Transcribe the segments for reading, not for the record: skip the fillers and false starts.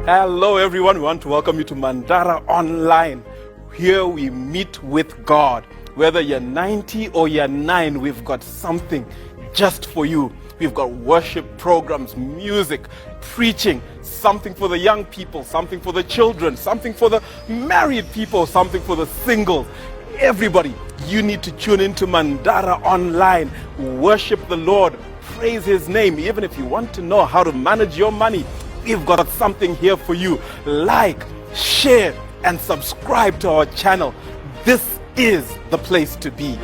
Hello everyone, we want to welcome you to Mandara Online. Here we meet with God. Whether you're 90 or you're 9, we've got something just for you. We've got worship programs, music, preaching, something for the young people, something for the children, something for the married people, something for the singles. Everybody, you need to tune into Mandara Online. Worship the Lord, praise His name. Even if you want to know how to manage your money, we've got something here for you. Like, share, and subscribe to our channel. This is the place to be.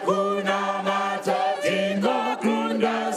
Kuna matatizo, kuna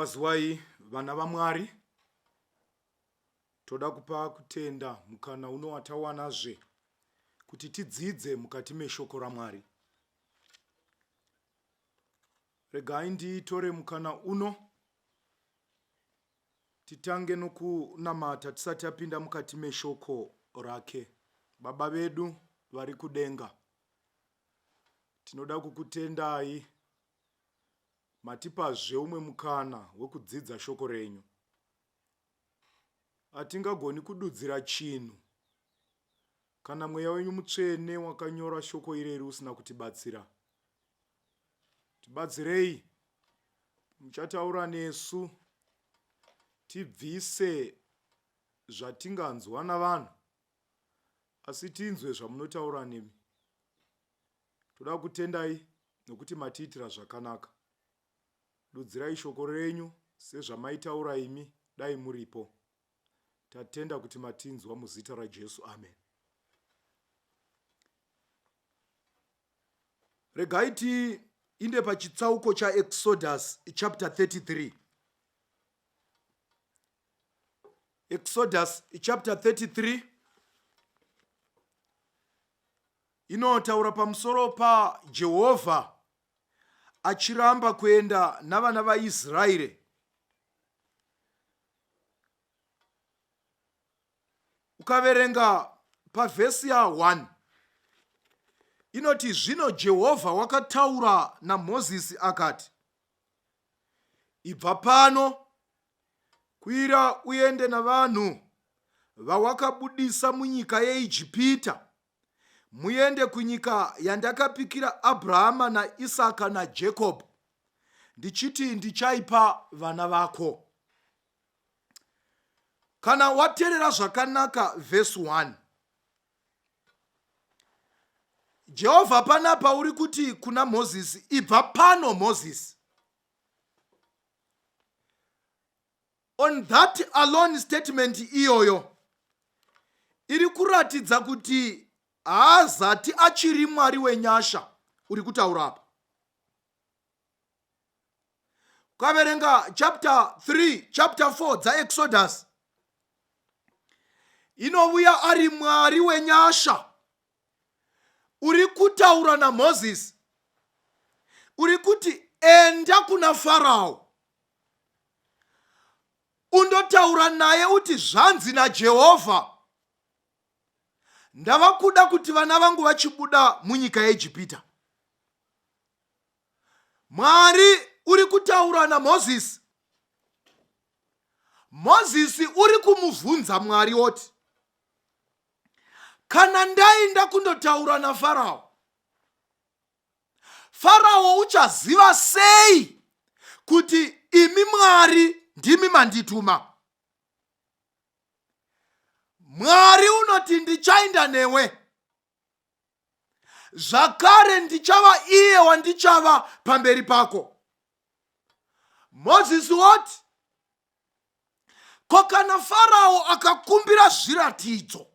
Kwaziwai vana vaMwari, toda kupa kutenda mukana uno watawanazve kuti tidzidze mukati meshoko raMwari. Regai nditore mukana uno titange nokunamata tisati tapinda mukati meshoko rake. Baba vedu vari kudenga, tinoda kukutendai matipazve umwe mukana wekudzidza shoko renyu. Hatingagoni kududzira chinhu kana mweya wenyu mutsvene wakanyora shoko ireri usina kutibatsira. Tibatsirei, muchataura nesu, tibvise zvatinganzwa navanhu, asi tinzwe zvamunotaura nemi. Toda kutendai nokuti matiitira zvakanaka. Dudzirai shoko renyu sezvamaitaura imi dai muripo. Tatenda kuti matinzwa muzita raJesu, amen. Regai tiinde pachitsauko chaExodus chapter 33. Exodus chapter 33 inotaura pamusoro paJehovha achiramba kuenda navana vaIsraeri ukaverenga pavhesi ya1 inoti, zvino Jehovha wakataura naMozisi akati, ibva pano kwira uende navanhu vawakabudisa munyika yeIjipita, muende kunyika yandakapikira Abrahama naIsaka naJakobho, ndichiti ndichaipa vana vako. Kana wateerera zvakanaka vhesi 1, Jehovha panapa uri kuti kuna Mozisi, ibva pano Mozisi. On that alone statement iyoyo iri kuratidza kuti haazati achiri Mwari wenyasha uri kutaura apa. Ukaverenga chapter 3, chapter 4 dzaExodus, inovuya ari Mwari wenyasha uri kutaura naMozisi, uri kuti enda kuna Farao undotaura naye uti, zvanzi naJehovha, ndava kuda kuti vana vangu vachibuda munyika yeIjipita. Mwari uri kutaura naMozisi. Mozisi uri kumubvunza Mwari oti, kana ndaenda kundotaura naFarao, Farao uchaziva sei kuti imi Mwari ndimi mandituma? Mwari unoti, ndichaenda newe, zvakare ndichava iye wandichava pamberi pako. Mozisi woti, ko kana Farao akakumbira zviratidzo,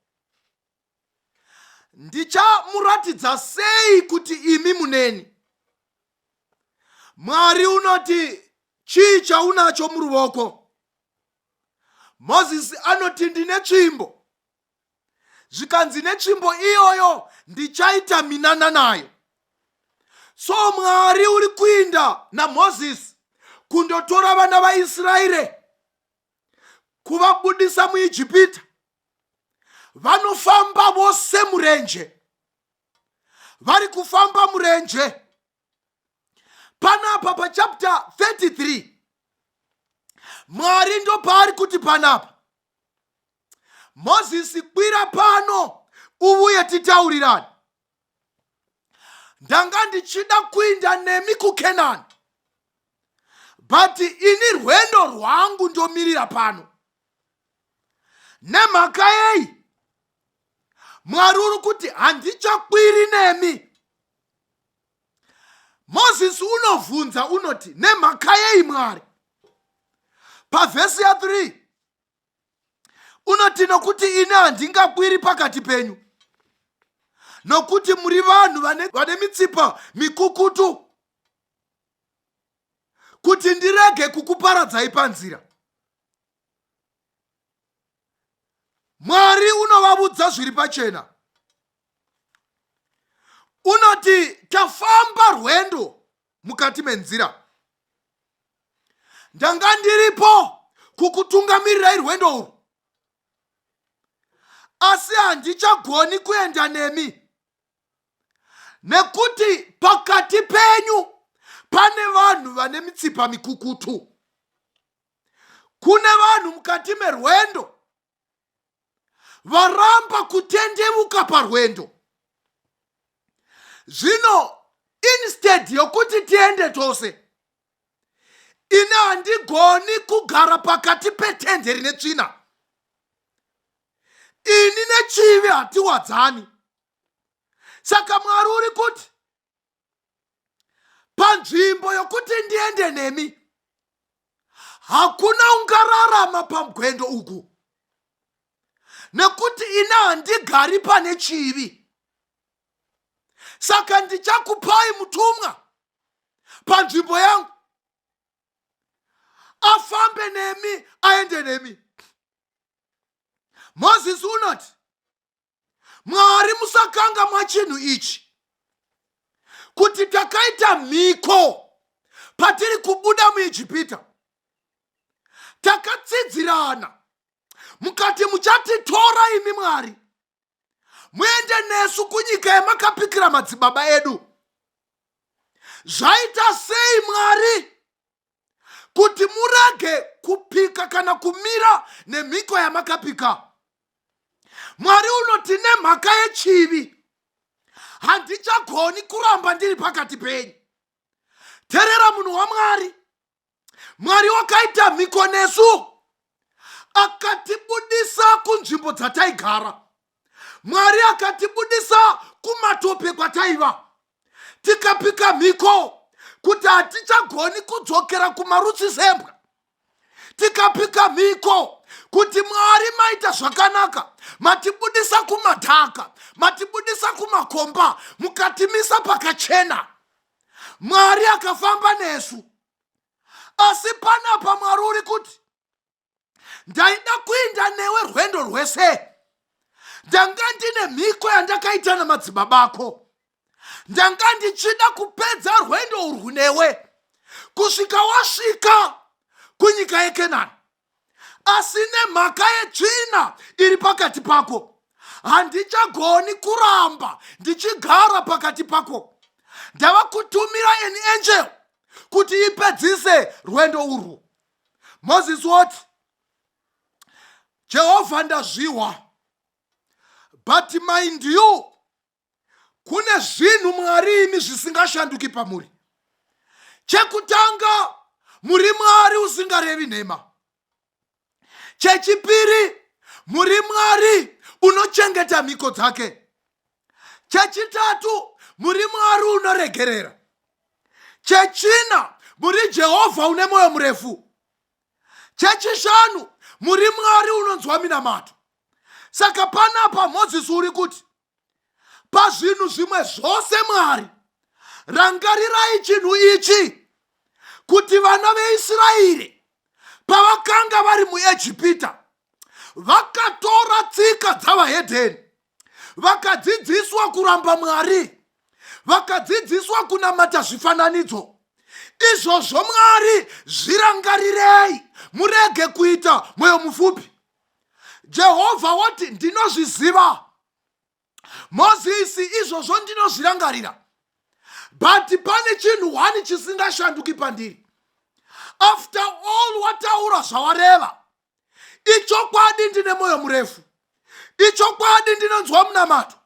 ndichamuratidza sei kuti imi muneni? Mwari unoti, chii chaunacho muruoko? Mozisi anoti, ndine tsvimbo. Zvikanzi netsvimbo iyoyo ndichaita minana nayo. So Mwari uri kuinda naMozisi kundotora vana vaIsraeri kuvabudisa muIjipita. Vanofamba vose murenje, vari kufamba murenje. Panapa pachapter 33 Mwari ndo paari kuti panapa, Mozisi, kwira pano uvuye titaurirane. Ndanga ndichida kuinda nemi kuKenani, but ini rwendo rwangu ndomirira pano. Nemhaka yei? Mwari uri kuti handichakwiri nemi. Mozisi unovhunza unoti, nemhaka yei Mwari? Pavhesi ya3 unoti, nokuti ine handingakwiri pakati penyu, nokuti muri vanhu vane mitsipa mikukutu. kuti ndirege kukuparadzai panzira. Mwari unovabudza zviri pachena. Unoti tafamba rwendo mukati menzira. Ndanga ndiripo kukutungamirai rwendo urwu, asi handichagoni kuenda nemi, nekuti pakati penyu pane vanhu vane mitsipa mikukutu. Kune vanhu mukati merwendo varamba kutendeuka parwendo. Zvino instead yokuti tiende tose, ine handigoni kugara pakati petende rine tsvina. Ini nechivi hatiwadzani. Saka Mwari uri kuti panzvimbo yokuti ndiende nemi, hakuna ungararama pamgwendo uku, nekuti ine handigari pane chivi. Saka ndichakupai mutumwa panzvimbo yangu, afambe nemi, aende nemi. Mozisi unoti, Mwari musakanga mwachinhu ichi, kuti takaita mhiko patiri kubuda muIjipita. Takatsidzirana mukati muchatitora imi Mwari, muende nesu kunyika yamakapikira madzibaba edu. Zvaita sei Mwari kuti murege kupika kana kumira nemhiko yamakapika? Mwari unoti nemhaka yechivi handichagoni kuramba ndiri pakati penyu. Terera munhu waMwari. Mwari wakaita mhiko nesu, akatibudisa kunzvimbo dzataigara. Mwari akatibudisa kumatope kwataiva. Tikapika mhiko kuti hatichagoni kudzokera kumarutsi zembwa. Tikapika mhiko kuti Mwari maita zvakanaka, matibudisa kumadhaka, matibudisa kumakomba, mukatimisa pakachena. Mwari akafamba nesu. Asi panapa Mwari uri kuti ndaida kuenda newe rwendo rwese. Ndanga ndine mhiko yandakaita namadzibaba ako. Ndanga ndichida kupedza rwendo urwu newe kusvika wasvika kunyika yeKenani. Asi nemhaka yetsvina iri pakati pako, handichagoni kuramba ndichigara pakati pako. Ndava kutumira an angel kuti ipedzise rwendo urwu. Mozisi woti, Jehovha ndazviwa, but mind you, kune zvinhu Mwari imi zvisingashanduki pamuri. Chekutanga, muri Mwari usingarevi nhema. Chechipiri, muri Mwari unochengeta mhiko dzake. Chechitatu, muri Mwari unoregerera. Chechina, muri Jehovha une moyo murefu. Chechishanu, muri Mwari unonzwa minamato. Saka panapa Mozisi uri kuti, pazvinhu zvimwe zvose Mwari, rangarirai chinhu ichi, kuti vana veIsraeri pavakanga vari muEjipita, vakatora tsika dzavahedheni, vakadzidziswa kuramba Mwari, vakadzidziswa kunamata zvifananidzo. Izvozvo Mwari zvirangarirei, murege kuita mwoyo mupfupi. Jehovha wati ndinozviziva. Mozisi izvozvo ndinozvirangarira. But pane chinhu wani chisingashanduki pandiri. After all wataura zvawareva, ichokwadi ndine moyo murefu. Ichokwadi ndinonzwa munamato.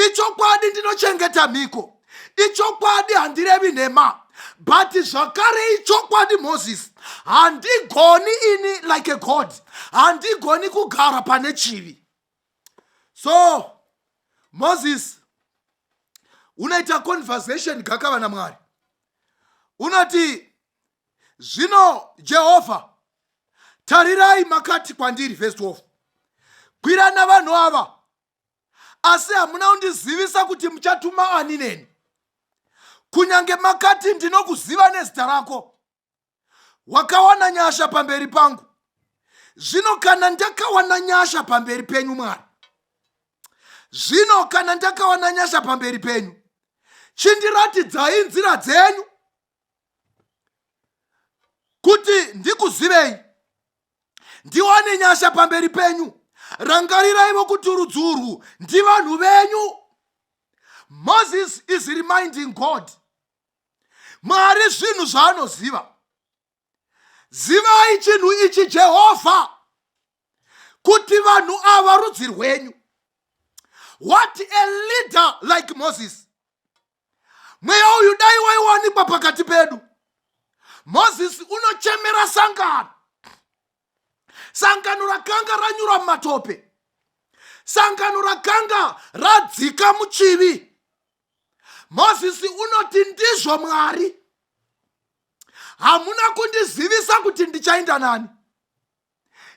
Ichokwadi ndinochengeta mhiko. Ichokwadi handirevi nhema. But zvakare ichokwadi Mozisi, handigoni ini like a god. Handigoni kugara pane chivi. So Moses unaita conversation kakava na Mwari. Unati, zvino Jehovha, tarirai makati kwandiri, verse 12. Kwirana vanhu ava, asi hamuna kundizivisa kuti muchatuma ani neni. Kunyange makati ndinokuziva nezita rako. wakawana nyasha pamberi pangu. Zvino kana ndakawana nyasha pamberi penyu Mwari, zvino kana ndakawana nyasha pamberi penyu, chindiratidzai nzira dzenyu kuti ndikuzivei, ndiwane nyasha pamberi penyu. Rangariraivo kuti rudzi urwu ndi vanhu venyu. Moses is reminding God, Mwari zvinhu zvaanoziva. Zivai chinhu ichi Jehovha, kuti vanhu ava rudzi rwenyu. What a leader like Moses. Mweya uyu dai waiwanikwa pakati pedu. Moses unochemera sangano. Sangano rakanga ranyura mumatope. Sangano rakanga radzika muchivi. Moses unoti ndizvo Mwari. Hamuna kundizivisa kuti ndichaenda nani.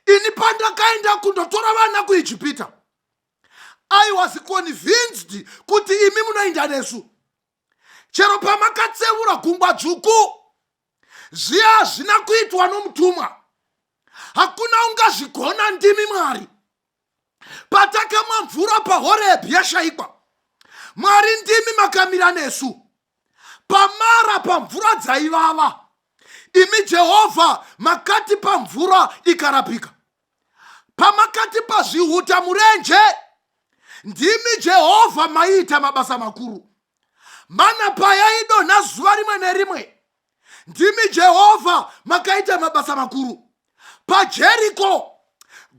Ini pandakaenda kundotora vana kuIjipita, I was convinced kuti imi munoenda nesu. Chero pamakatseura gungwa dzvuku, zviya hazvina kuitwa nomutumwa. Hakuna ungazvigona ndimi Mwari. Patakamwa mvura paHorebhi yashaikwa, Mwari ndimi makamira nesu. Pamara pamvura dzaivava, imi Jehovha makati pamvura ikarapika. Pamakati pazvihuta murenje, ndimi Jehovha maita mabasa makuru. Mana payaidonha zuva rimwe nerimwe, ndimi Jehovha makaita mabasa makuru. PaJeriko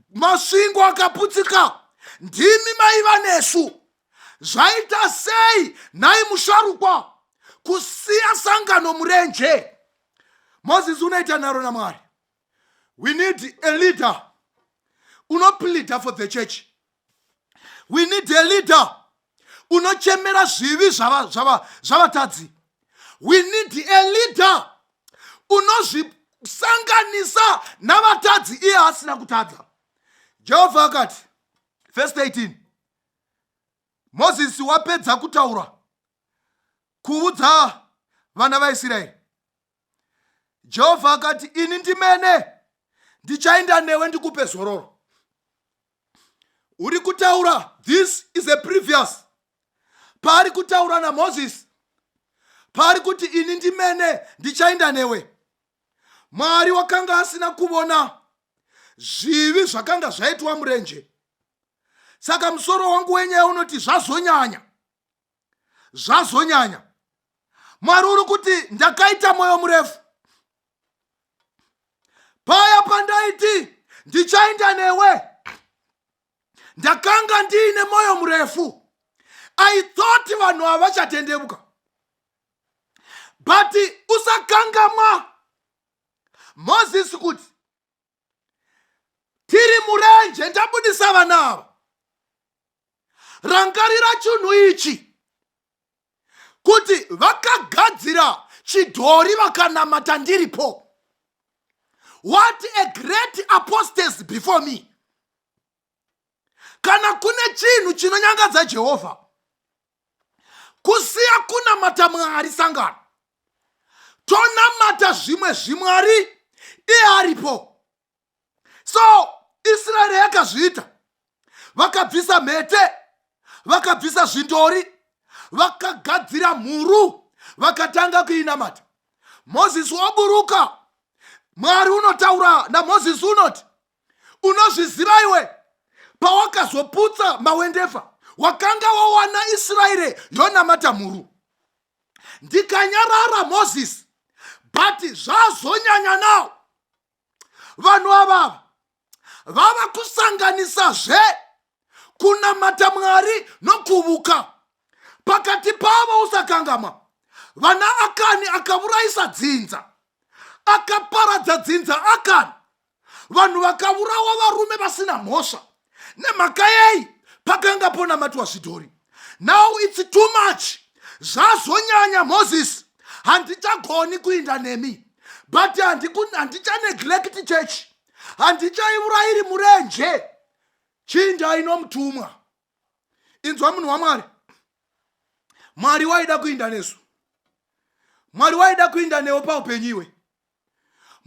masvingo akaputsika, ndimi maiva nesu. Zvaita sei nhai musharukwa kusiya sangano murenje? Moses unoita naro naMwari. We need a leader unopleader for the church. We need a leader unochemera zvivi zvavatadzi. We need a leader unozvisanganisa navatadzi iye asina kutadza. Jehovha akati, verse 18, Moses wapedza kutaura kuudza vana vaIsraeri, Jehovha akati, ini ndimene ndichaenda newe ndikupe zororo. Uri kutaura, this is a previous. Pari kutaura na Moses, pari kuti ini ndimene ndichaenda newe. Mwari wakanga asina kuona zvivi zvakanga zvaitwa murenje. Saka musoro wangu wenyewe unoti zvazonyanya. Zvazonyanya. Mwari uri kuti ndakaita mwoyo murefu. Paya pandaiti ndichaenda newe, ndakanga ndiine mwoyo murefu. I thought vanhu havachatendebuka. But usakangamwa Moses kuti tiri murenje ndabudisa vana ava. Rangarira chinhu ichi, kuti vakagadzira chidhori vakanamata ndiripo. What a great apostasy before me. Kana kune chinhu chinonyangadza Jehovha, kusiya kunamata Mwari sangano, tonamata zvimwe zvimwari iye aripo. So Israeri yakazviita. Vakabvisa mhete, vakabvisa zvindori, vakagadzira mhuru, vakatanga kuinamata. Moses waburuka. Mwari unotaura naMoses unoti, unozviziva iwe pawakazoputsa mawendefa, wakanga wawana Israeri yonamata mhuru. Ndikanyarara Moses, but zvazonyanya nawo. Vanhu ava vava kusanganisa kunamata Mwari nokuvuka. Pakati pavo usakangama. Vana Akani akavuraisa dzinza, akaparadza dzinza Akani. Vanhu vakavurawa varume vasina mhosva. Nemhaka yei? Pakanga ponamatwa zvidhori. Now it's too much. Zvazonyanya Moses. Handichagoni kuinda nemi. But handicha neglect church. Handichaivura iri murenje. Chinda inomutumwa. Inzwa munhu waMwari. Mwari waida kuinda nesu. Mwari waida kuinda newe paupenyu iwe.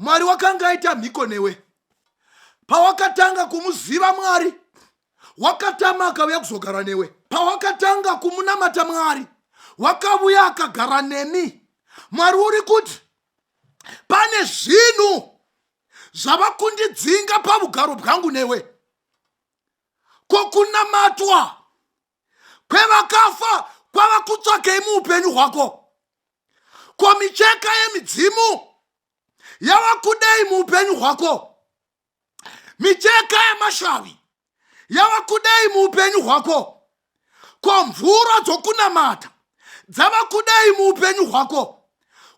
Mwari wakanga aita mhiko newe. Pawakatanga kumuziva Mwari, wakatama akauya kuzogara newe. Pawakatanga kumunamata Mwari, wakauya akagara nemi. Mwari uri kuti pane zvinhu zvava kundidzinga pabugaro bwangu newe. Kokunamatwa kwevakafa kwava kutsvakei muupenyu hwako. Ko micheka yemidzimu yava kudei muupenyu hwako. Micheka yemashavi yava kudei muupenyu hwako. Ko mvura dzokunamata dzava kudei muupenyu hwako.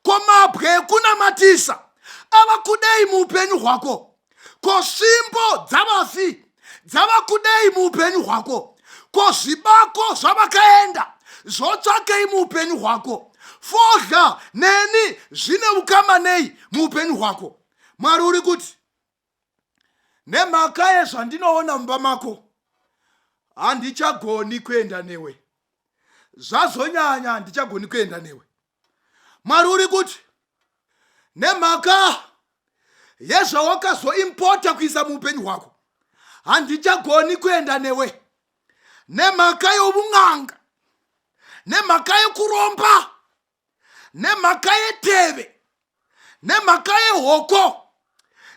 Ko mabwe ekunamatisa ava kudei muupenyu hwako. Ko svimbo dzavafi dzava kudei muupenyu hwako. Ko zvibako zvavakaenda zvotsvakei muupenyu hwako. Fodya neni zvine ukama nei muupenyu hwako. Mwari uri kuti nemhaka yezvandinoona mumba mako handichagoni kuenda newe. Zvazonyanya handichagoni kuenda newe. Mwari uri kuti nemhaka yezvawakazoimpota kuisa muupenyu hwako handichagoni kuenda newe. Nemhaka yovun'anga, nemhaka yekuromba, nemhaka yeteve, nemhaka yehoko,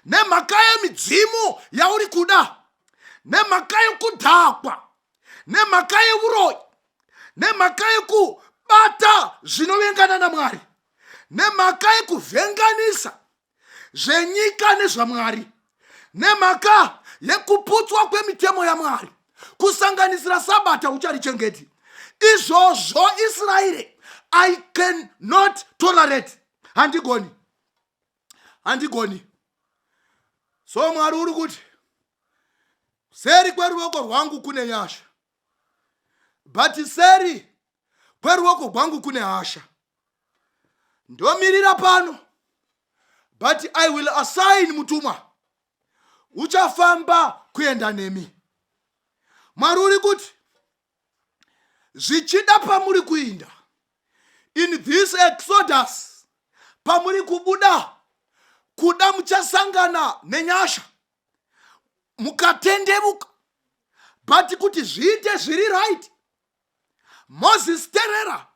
nemhaka yemidzimu yauri kuda, nemhaka yekudhakwa, nemhaka yeuroyi, nemhaka yekubata zvinovengana naMwari, nemhaka yekuvhenganisa zvenyika nezvaMwari, nemhaka yekuputswa kwemitemo yaMwari, kusanganisira sabata ucharichengeti. Izvozvo Israeri, I cannot tolerate. Handigoni. So Mwari uri kuti seri kweruoko rwangu kune nyasha, but seri kweruoko rwangu kune hasha. Ndomirira pano, but I will assign mutumwa uchafamba kuenda nemi. Mwari uri kuti zvichida pamuri kuinda in this exodus, pamuri kubuda kuda muchasangana nenyasha mukatendevuka, but kuti zviite zviri right. Moses terera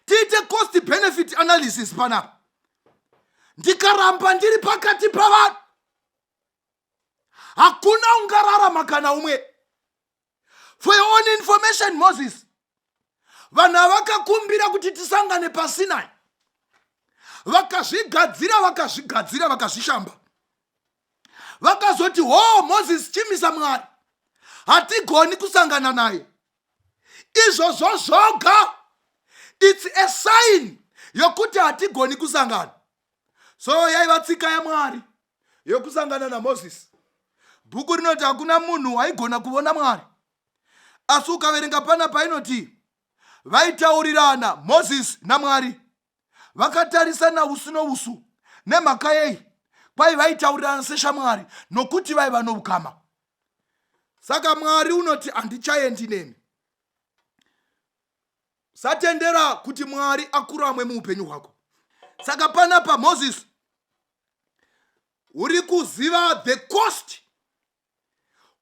tiite cost benefit analysis panapa. Ndikaramba ndiri pakati pavanhu hakuna ungararama kana umwe. For your own information, Moses, vanhu vakakumbira kuti tisangane paSinai, vakazvigadzira vakazvishamba, vakazoti Moses chimisa Mwari, hatigoni kusangana naye. Izvozvo zvoga, it's a sign yokuti hatigoni kusangana. So yaiva tsika yaMwari yokusangana naMoses. Bhuku rinoti hakuna munhu aigona kuona Mwari. Asi ukaverenga panapa inoti vaitaurirana Moses naMwari, vakatarisana usu nousu. Nemhaka yei? Kwai vaitaurirana seshamwari nokuti vaiva noukama. Saka Mwari unoti handichaendi nemi. Satendera kuti Mwari akuramwe muupenyu hwako. Saka panapa Moses uri kuziva the cost,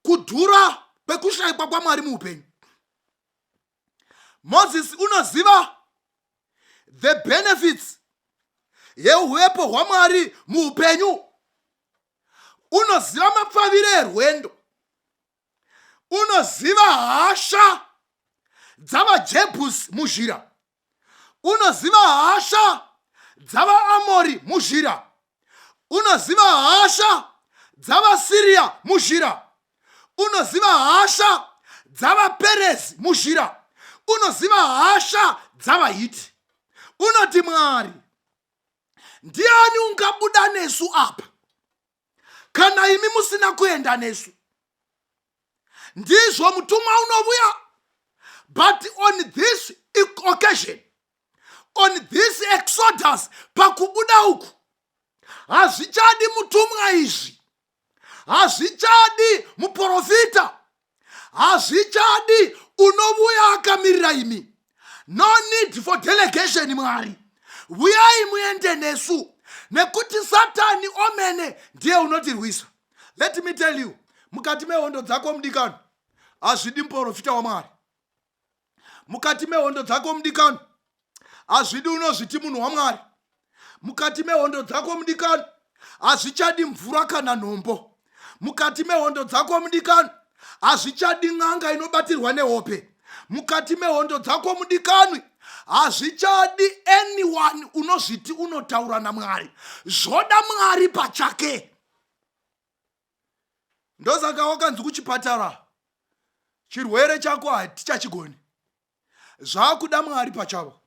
kudhura kwekushayikwa kwaMwari muupenyu. Moses unoziva the benefits yeuwepo hwaMwari muupenyu. Unoziva mapfaviro erwendo. Unoziva hasha dzavaJebhusi muzhira. Unoziva hasha dzavaAmori muzhira. Unoziva hasha dzavaSiria muzhira. Unoziva hasha dzavaPerezi muzhira. Unoziva hasha dzavaHiti. Unoti Mwari, ndiani ungabuda nesu apa kana imi musina kuenda nesu? Ndizvo mutumwa unovuya. But on this occasion, on this exodus, pakubuda uku, hazvichadi mutumwa izvi, hazvichadi muprofita, hazvichadi unovuya akamirira imi. No need for delegation Mwari. Vuyai muende nesu. nekuti Satani omene ndiye unotirwisa. Let me tell you, mukati mehondo dzako mudikano, hazvidi muprofita waMwari. Mukati mehondo dzako mudikano, hazvidi unozviti munhu waMwari. Mukati mehondo dzako mudikano, hazvichadi mvura kana nhombo. Mukati mehondo dzako mudikano, hazvichadi n'anga inobatirwa nehope. Mukati mehondo dzako mudikano, hazvichadi anyone unozviti unotaura naMwari. Zvoda Mwari pachake. Ndosaka wakanzi kuchipatara, chirwere chako hatichachigoni, zvakuda Mwari pachavo.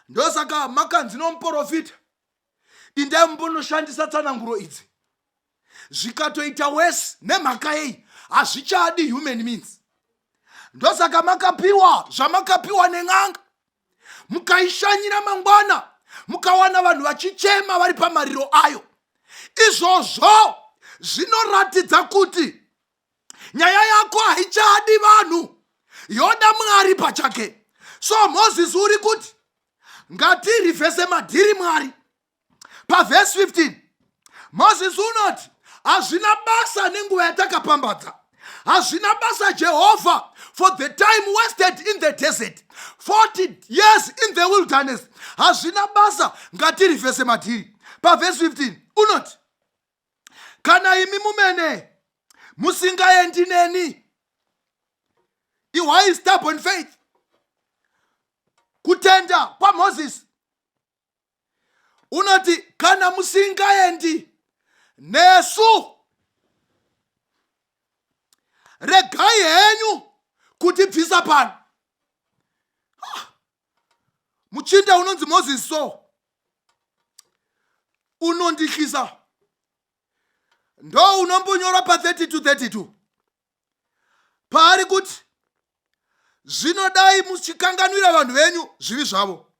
Ndosaka makanzi nomuprofita, indai mumbonoshandisa tsananguro idzi. Zvikatoita wese nemhaka yei, hazvichadi human means. Ndosaka makapiwa zvamakapiwa nen'anga, mukaishanyira mangwana, mukawana vanhu vachichema vari pamariro ayo. Izvozvo zvinoratidza kuti nyaya yako haichadi vanhu, yoda Mwari pachake. So Moses uri kuti ngatirivhese madhiri Mwari. Pavhesi 15 Moses unoti hazvina basa nenguva yatakapambadza, hazvina basa Jehovah for the time wasted in the desert, 40 years in the wilderness. Hazvina basa, ngatirivhese madhiri. Pavhesi 15 unoti kana imi mumene musingaendi neni, iwai stubborn faith, kutenda kwa Moses. Unoti kana musingaendi nesu, regai henyu kutibvisa pano. Muchinda unonzi Moses so unondihlisa. Ndo unombonyora pa 30-32 paari kuti zvinodai muchikanganwira vanhu venyu zvivi zvavo,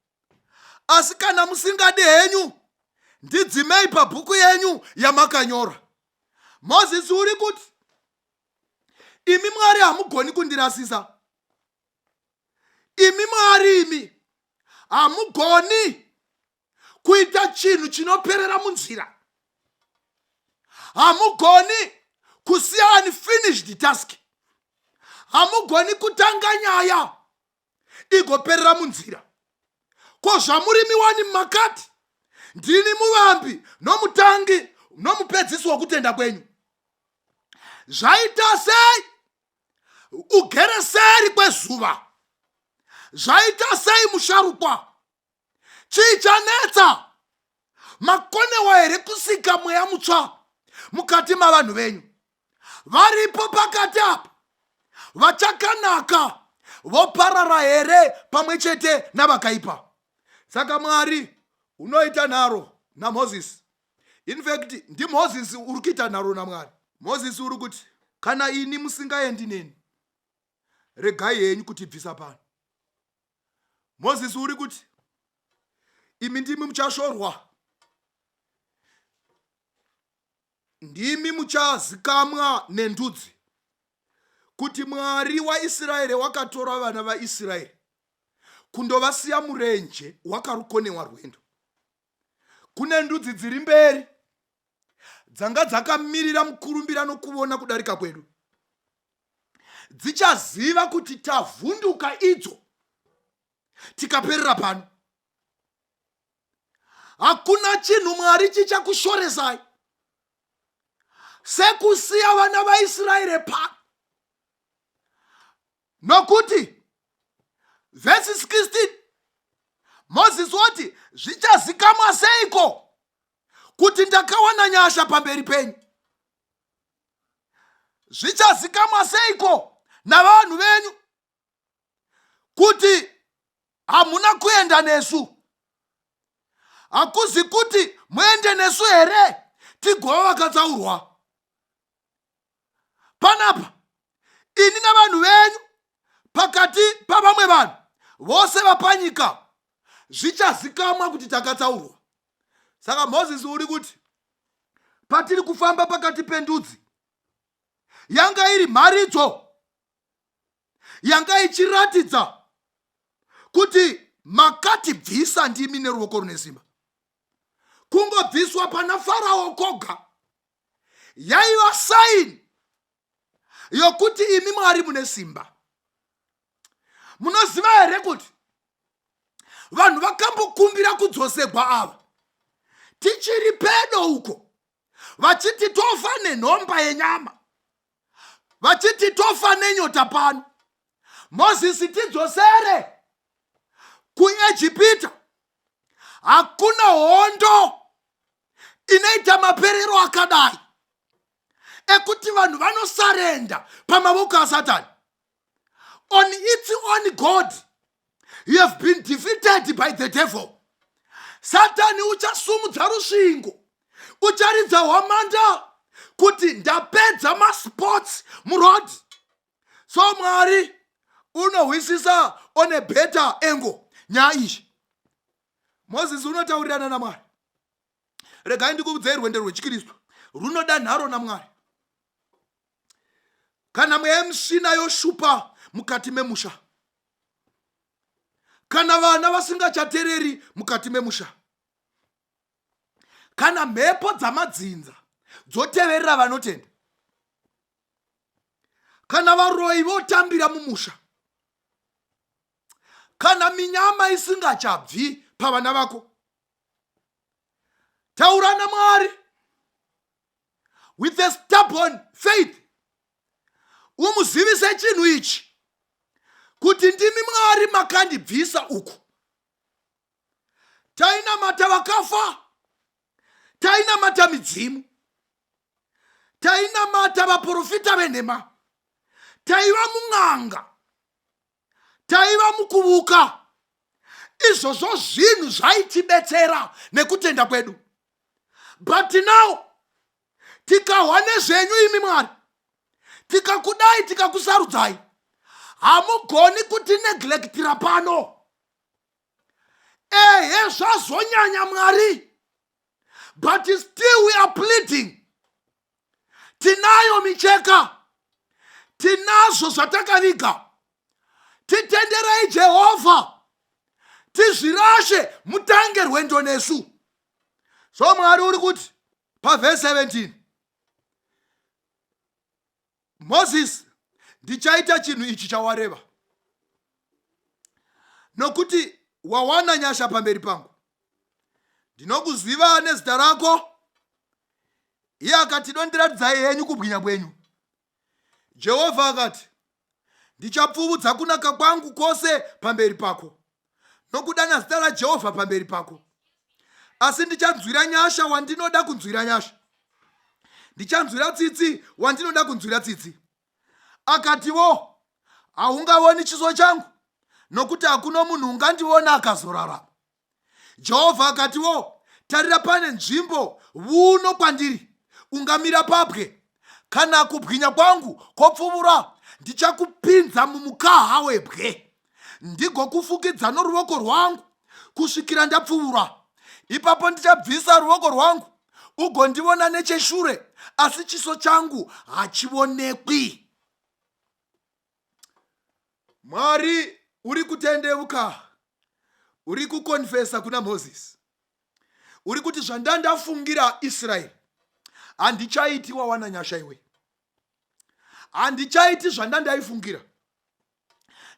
asi kana musingadi henyu ndidzimei pabhuku yenyu yamakanyora. Moses uri kuti imi Mwari hamugoni kundirasisa. Imi Mwari imi hamugoni kuita chinhu chinoperera munzira. Hamugoni kusiya unfinished task. Hamugoni kutanga nyaya igoperera munzira. Ko zvamurimi wani mumakati, ndini muvambi nomutangi nomupedzisi wokutenda kwenyu. Zvaita sei ugere seri kwezuva? Zvaita sei musharukwa? Chii chanetsa? Makonewa here kusika mweya mutsva mukati mavanhu venyu? Varipo pakati apa vachakanaka voparara here pamwe chete navakaipa? Saka Mwari unoita nharo naMoses. In fact, ndi Moses uri kuita nharo naMwari. Moses uri kuti kana ini musingaendi neni, regai henyu kutibvisa pano. Moses uri kuti imi ndimi muchashorwa, ndimi muchazikamwa nendudzi kuti Mwari waIsraeri wakatora vana vaIsraeri kundovasiya murenje wakarukonewa rwendo. Kune ndudzi dziri mberi dzanga dzakamirira mukurumbira nokuona kudarika kwedu, dzichaziva kuti tavhunduka idzo tikaperera pano. Hakuna chinhu Mwari chichakushoresai sekusiya vana vaIsraeri pano. Nokuti verse 16 Moses wati zvichazikamwa seiko kuti ndakawana nyasha pamberi penyu? Zvichazikamwa seiko navanhu venyu kuti hamuna kuenda nesu? Hakuzi kuti muende nesu here tigova vakatsaurwa? Panapa ini navanhu venyu pakati pavamwe vanhu vose vapanyika zvichazikamwa kuti takatsaurwa. Saka Moses uri kuti patiri kufamba pakati pendudzi, yanga iri mharidzo yanga ichiratidza kuti makatibvisa ndimi neruoko rune simba. kubviswa pana Farao koga yaiva saini yokuti imi Mwari mune simba. Munoziva here kuti vanhu vakambokumbira kudzosegwa ava tichiri pedo uko, vachiti tofa nenhomba yenyama, vachiti tofa nenyota pano. Mozisi, tidzosere kuEjipita. Hakuna hondo inoita maperero akadai ekuti vanhu vanosarenda pamavoko aSatani. On its own God, you have been defeated by the devil. Satani uchasumudza rusvingo, ucharidza hwamanda kuti ndapedza masports muroad. So Mwari unohwisisa on a better angle nyaya izvi. Mozisi unotaurirana naMwari. Regai ndikuudzei rwendo rwechikristu runoda nharo naMwari. Kana mweya musina yoshupa mukati memusha, kana vana vasingachatereri mukati memusha, kana mhepo dzamadzinza dzoteverera vanotenda, kana varoyi votambira mumusha, kana minyama isingachabvi pavana vako, taura naMwari with a stubborn faith. Umuzivise chinhu ichi kuti ndimi Mwari makandibvisa uku. Tainamata vakafa, tainamata midzimu, tainamata vaprofita venhema, taiva mun'anga, taiva mukuvuka. Izvozvo zvinhu zvaitibetsera nekutenda kwedu. But now tikahwa nezvenyu imi Mwari, tikakudai tikakusarudzai, hamugoni kuti neglectira pano. Ehe, zvazonyanya Mwari, but still we are pleading. Tinayo micheka, tinazvo zvatakaviga. Titenderei Jehovha, tizvirashe mutange rwendo nesu. So Mwari uri kuti paverse 17, Moses, ndichaita chinhu ichi chawareva, nokuti wawana nyasha pamberi pangu. Ndinokuziva nezita rako. Iye akati, dondiratidzai henyu kubwinya kwenyu. Jehovha akati, ndichapfuvudza kunaka kwangu kwose pamberi pako, nokudana zita raJehovha pamberi pako. Asi ndichanzwira nyasha wandinoda kunzwira nyasha, ndichanzwira tsitsi wandinoda kunzwira tsitsi. Akatiwo, haungaoni chiso changu, nokuti hakuna munhu ungandiona akazorarama. Jehovha akatiwo, tarira pane nzvimbo vuno kwandiri, ungamira papwe. Kana kubwinya kwangu kopfumura, ndichakupinza mumukaha webwe, ndigokufukidza noruoko rwangu kusvikira ndapfumura. Ipapo ndichabvisa ruoko rwangu ugondiona necheshure, asi chiso changu hachionekwi. Mwari uri kutendeuka, uri kukonfesa kuna Moses, uri kuti zvandandafungira Israeri handichaiti wawana nyasha iwe, handichaiti zvandandaifungira.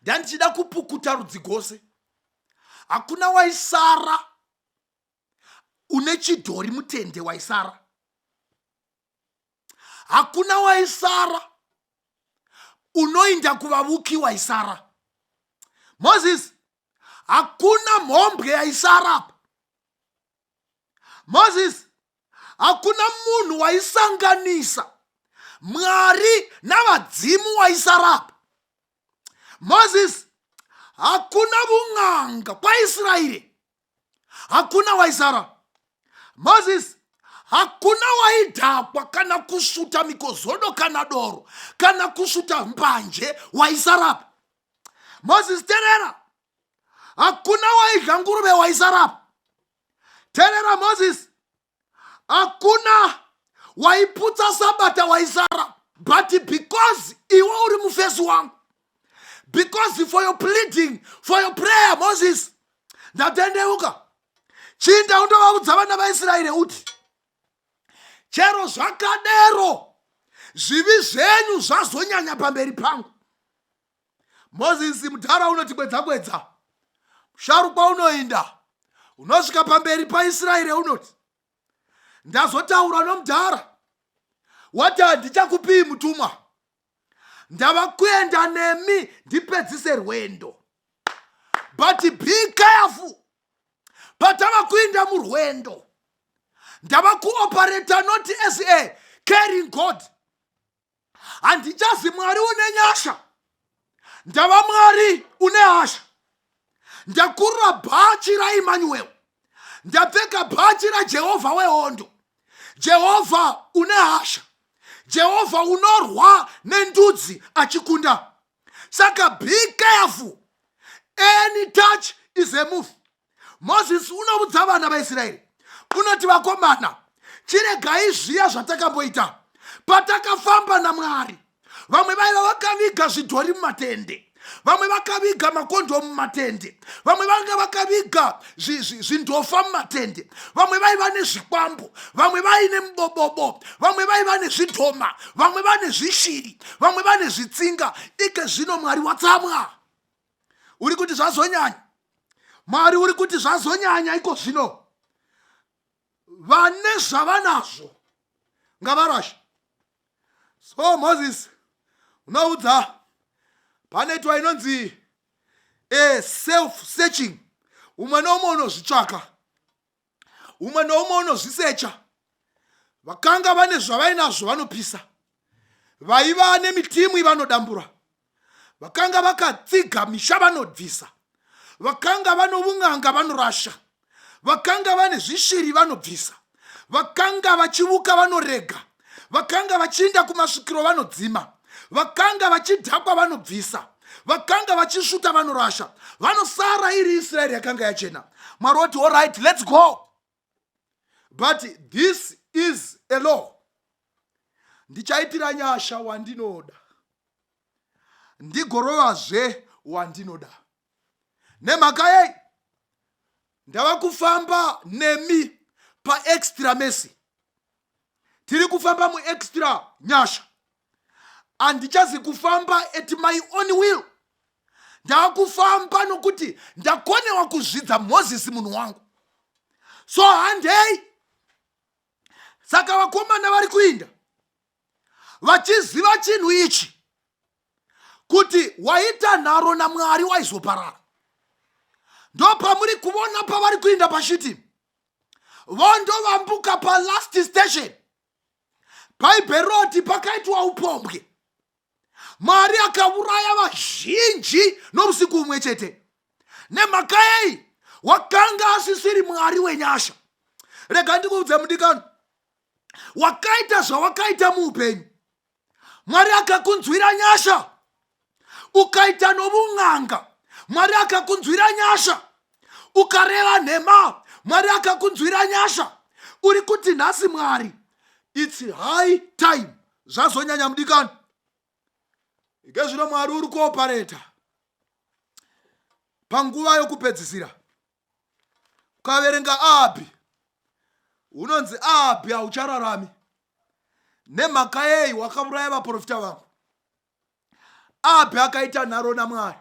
Ndandichida kupukuta rudzi rwose, hakuna waisara une chidhori mutende waisara, hakuna waisara unoinda kuvavuki waisara. Moses, hakuna mhombwe yaisara. Moses, hakuna munhu waisanganisa Mwari navadzimu waisara. Moses, hakuna vun'anga kwaIsraeri, hakuna waisara. Moses, hakuna waidhakwa kana kusvuta mikozodo kana doro kana kusvuta mbanje waisara. Moses, terera, hakuna waidya nguruve waisara. Terera Moses, hakuna waiputsa sabata waisara. But because iwe uri mufesi wangu, because for your pleading, for your prayer, Moses, ndatendeuka. chinda undovaudza vana vaIsraeri uti chero zvakadero zvivi zvenyu zvazonyanya pamberi pangu. Mozisi mudhara unoti kwedza musharukwa unoinda unosvika pamberi paIsraeri unoti ndazotaura nomudhara wati handichakupii mutumwa, ndava kuenda nemi ndipedzise rwendo. But be careful, patava kuinda murwendo ndava kuoperata not as a caring God. Handichazi Mwari une nyasha, ndava Mwari une hasha. Ndakurura bhachi raEmmanuel, ndapfeka bhachi raJehovha wehondo, Jehovha une hasha, Jehovha unorwa nendudzi achikunda. Saka be careful, any touch is a move. Moses unoudza vana vaIsraeri unoti vakomana, chiregai zviya zvatakamboita patakafamba naMwari. Vamwe vaiva vakaviga zvidhori mumatende, vamwe vakaviga makondo mumatende, vamwe vanga vakaviga zvindofa mumatende, vamwe vaiva nezvikwambo, vamwe vaine mubobobo, vamwe vaiva nezvidhoma, vamwe vane zvishiri, vamwe vane zvitsinga. Ike zvino Mwari watsamwa. Uri kuti zvazonyanya, Mwari uri kuti zvazonyanya. Iko zvino vane zvavanazvo ngavarashe. So Moses unoudza panoitwa inonzi self searching. Umwe nomwe unozvitsvaka, umwe nomwe unozvisecha. Vakanga vane zvavainazvo vanopisa, vaiva nemitimwi vanodambura, vakanga vakatsiga misha vanobvisa, vakanga vano vun'anga vanorasha, vakanga vane zvishiri vanobvisa, vakanga vachivuka vanorega, vakanga vachiinda kumasvikiro vanodzima, vakanga vachidhakwa vanobvisa, vakanga vachisvuta vanorasha. Vanosara iri Israeri yakanga yachena. Mwari wati all right, let's go, but this is a law. Ndichaitira nyasha wandinoda, ndigorovazve wandinoda. Nemhaka yei ndava kufamba nemi paextra mercy. Tiri kufamba muextra nyasha. Handichazi kufamba at my own will. Ndava kufamba nokuti ndakonewa kuzvidza Mozisi munhu wangu. So handei. Saka vakomana vari kuinda vachiziva chinhu ichi, kuti waita nharo naMwari waizoparara. Ndo pamuri kuona pavari kuinda pashiti, vondovambuka palast station. Paiberoti pakaitwa upombwe. Mwari akauraya vazhinji nousiku umwe chete. Nemhaka yei wakanga asisiri Mwari wenyasha. Rega ndikuudze mudikani, wakaita zvawakaita muupenyu, Mwari akakunzwira nyasha. Ukaita novun'anga, Mwari akakunzwira nyasha. Ukareva nhema, Mwari akakunzwira nyasha. Uri kuti nhasi Mwari, it's high time. Zvazonyanya mudikani. Ike zvino Mwari uri kuopareta panguva yokupedzisira. Ukaverenga Abhi, unonzi Abhi hauchararami. Nemhaka yei wakauraya vaprofita vangu. Abhi akaita nharo naMwari,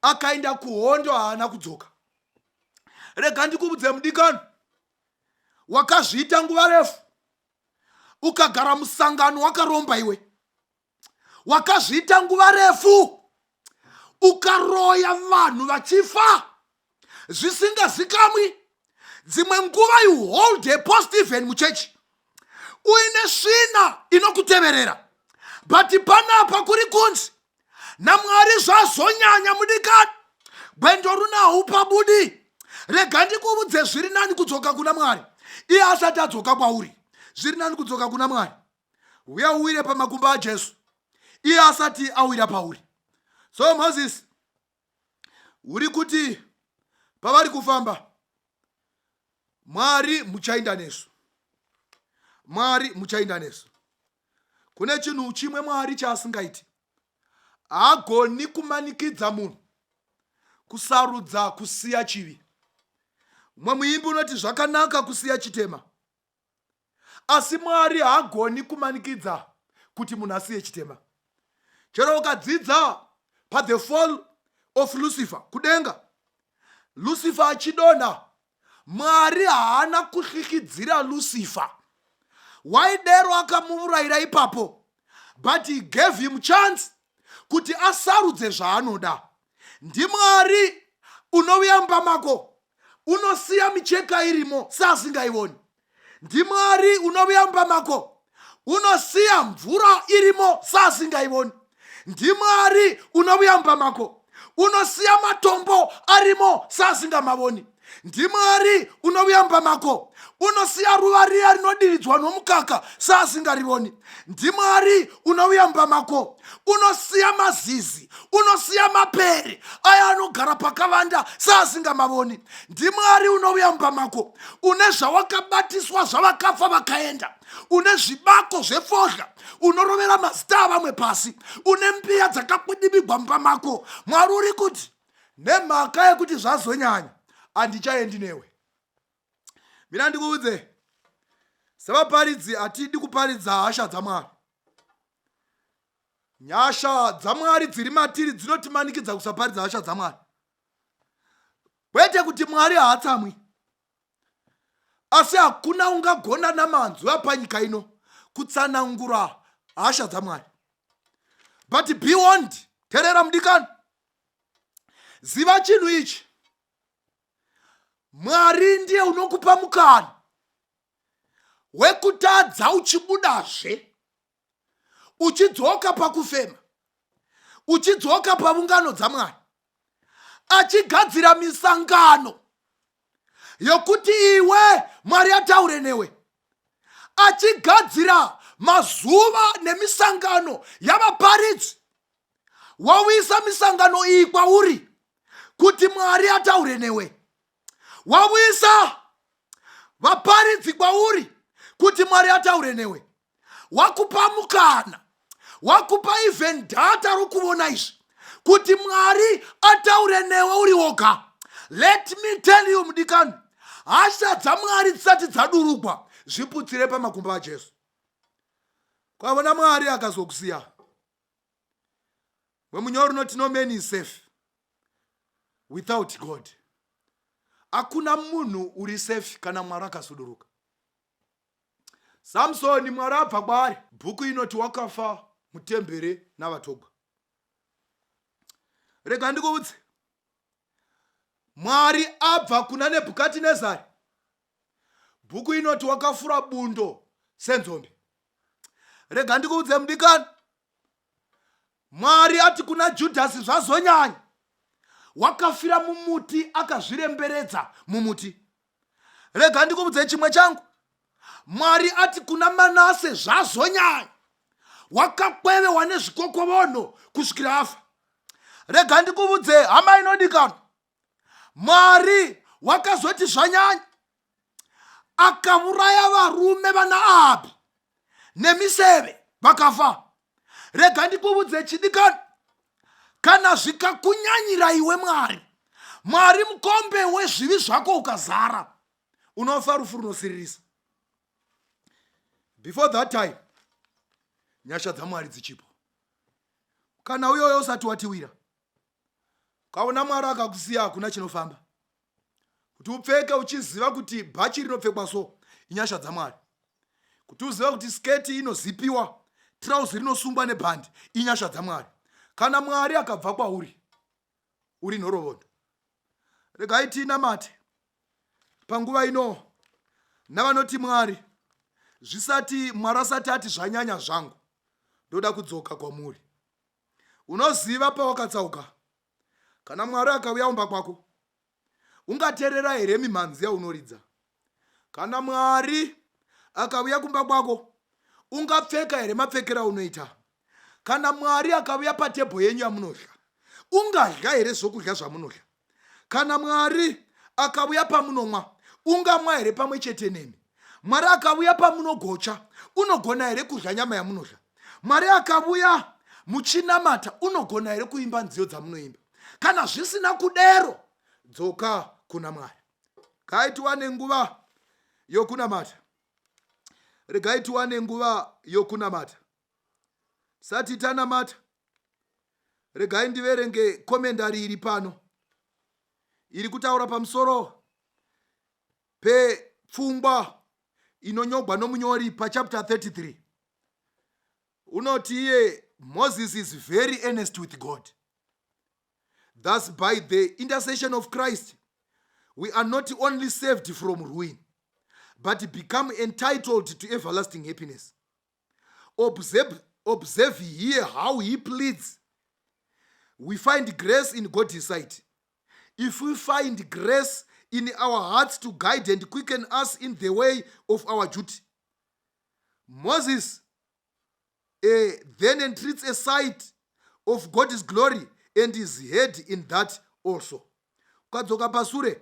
akaenda kuhondo, haana kudzoka. Rega ndikuudze mudikani, wakazviita nguva refu, ukagara musangano wakaromba iwe. Wakazviita nguva refu, ukaroya vanhu vachifa zvisingazikamwi. Dzimwe nguva you hold a post even muchechi, uine svina inokuteverera. But panapa kuri kunzi naMwari zvazonyanya mudikani, gwendo runahu pabudi. Rega ndikuudze, zviri nani kudzoka kuna Mwari iye asati adzoka kwauri. Zviri nani kudzoka kuna Mwari uya uwire pamakumba aJesu iye asati awira pauri. So Moses, uri kuti pavari kufamba, Mwari muchainda nesu, Mwari muchainda nesu. Kune chinhu chimwe Mwari chaasingaiti, haagoni kumanikidza munhu kusarudza kusiya chivi. mumwe muimbi unoti zvakanaka kusiya chitema, asi Mwari haagoni kumanikidza kuti munhu asiye chitema. Chero ukadzidza pa the fall of Lucifer kudenga, Lucifer achidonha, Mwari haana kushikidzira Lucifer. Waidero akamuurayira ipapo, but he gave him chance kuti asarudze zvaanoda. NdiMwari unouya mumba mako, unosiya micheka irimo seasingaioni. NdiMwari unouya mumba mako, unosiya mvura irimo seasingaioni. NdiMwari unouya mumba mako, unosiya matombo arimo seasingamavoni. NdiMwari unouya mumba mako, unosiya ruva riya rinodiridzwa nomukaka seasingarivoni. NdiMwari unouya mumba mako, unosiya mazizi, unosiya mapere aya anogara pakavanda seasingamavoni. NdiMwari unouya mumba mako, une zvawakabatiswa zvavakafa vakaenda, une zvibako zvefodya, unorovera mazita avamwe pasi, une mbiya dzakakwidibigwa mumba mako. Mwari uri kuti nemhaka yekuti zvazonyanya handichaendi newe. Mina ndikuudze, sevaparidzi hatidi kuparidza hasha dzaMwari. Nyasha dzaMwari dziri matiri dzinotimanikidza kusaparidza hasha dzaMwari. Kwete kuti Mwari haatsamwi, asi hakuna ungagona namanzwi apanyika ino kutsanangura hasha dzaMwari. But be warned, terera mudikani, ziva chinhu ichi, Mwari ndiye unokupa mukana wekutadza uchibudazve, uchidzoka pakufema, uchidzoka paungano dzaMwari, achigadzira misangano yokuti iwe Mwari ataure newe, achigadzira mazuva nemisangano yavaparidzi. Wawisa misangano iyi kwauri kuti Mwari ataure newe. Wawisa vaparidzi kwauri kuti Mwari ataure newe. Wakupa mukana, wakupa even data rokuona izvi kuti Mwari ataure newe uri woga. Let me tell you mudikani, hasha dzaMwari dzisati dzadurugwa, zviputsire pamakumbo aJesu. Kwavona Mwari akazokusiya. Wemunyoro unoti no man is safe without God. Hakuna munhu uri safe kana Mwari akasuduruka. Samsoni Mwari abva kwaari, bhuku inoti wakafa mutembere navatogwa. Rega ndikuudze, Mwari abva kuna Nebhukadhinezari, bhuku inoti wakafura bundo senzombe. Rega ndikuudze mudikani, Mwari ati kuna Judhasi zvazonyanya, wakafira mumuti akazviremberedza mumuti. Rega ndikuudze chimwe changu, Mwari ati kuna Manase zvazonyanya, wakakwevewa nezvikokovono kusvikira afa. Rega ndikuudze hama inodikanwa, Mwari wakazoti zvanyanya, akauraya varume vana Ahabhi nemiseve vakafa. Rega ndikuudze chidikani, kana zvikakunyanyira iwe Mwari, Mwari mukombe wezvivi zvako ukazara, unofa rufu runosiririsa. Before that time, nyasha dzaMwari dzichipo. Kana uyoyo usati watiwira, kaona Mwari akakusiya, hakuna chinofamba. Kuti upfeke uchiziva kuti bhachi rinopfekwa so, inyasha dzaMwari. Kuti uziva kuti sketi inozipiwa, trouser rinosungwa nebhandi, inyasha dzaMwari. Kana Mwari akabva kwauri, uri nhorovondo. Regai tinamate panguva ino navanoti Mwari, zvisati Mwari asati ati zvanyanya zvangu, ndoda kudzoka kwamuri. Unoziva pawakatsauka, kana Mwari akauya kumba kwako, ungateerera here mimhanzi yaunoridza? Kana Mwari akauya kumba kwako, ungapfeka here mapfekera unoita? Kana Mwari akauya patebho yenyu yamunodya, ungadya here zvokudya zvamunodya? Kana Mwari akauya pamunonwa, ungamwa here pamwe chete nemi? Mwari akauya pamunogocha, unogona here kudya nyama yamunodya? Mwari akauya muchinamata, unogona here kuimba nziyo dzamunoimba? Kana zvisina kudero, dzoka kuna Mwari. Regai tiwane nguva yokunamata. Regai tiwane nguva yokunamata. Sati tanamata. Regai ndiverenge komendari iri pano. Iri kutaura pamusoro pepfungwa inonyogwa nomunyori pachapter 33. Unoti iye Moses is very earnest with God. Thus by the intercession of Christ, we are not only saved from ruin, but become entitled to everlasting happiness. Observe here how he pleads. We find grace in God's sight. If we find grace in our hearts to guide and quicken us in the way of our duty. Moses then entreats a sight of God's glory and is head in that also. Kadzoka pasure.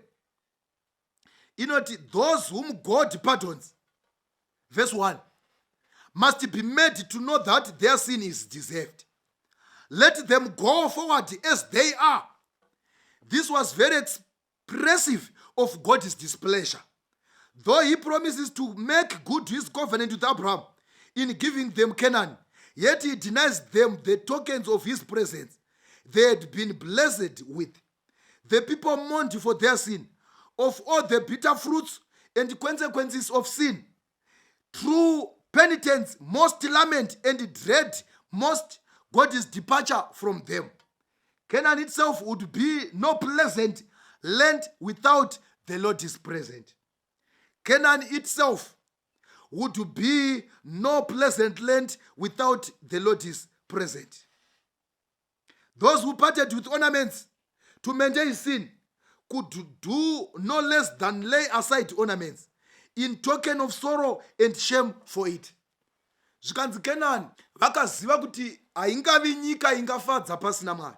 Inoti, those whom God pardons, verse 1, must be made to know that their sin is deserved. Let them go forward as they are. This was very expressive of God's displeasure. Though he promises to make good his covenant with Abraham in giving them Canaan, yet he denies them the tokens of his presence they had been blessed with. The people mourned for their sin. Of all the bitter fruits and consequences of sin, true penitence most lament and dread most God's departure from them. Canaan itself would be no pleasant land without the Lord's presence. Canaan itself would be no pleasant land without the Lord's presence. Those who parted with ornaments to maintain sin could do no less than lay aside ornaments in token of sorrow and shame for it. Zvikanzi Canaan vakaziva kuti haingavi nyika ingafadza pasina Mwari.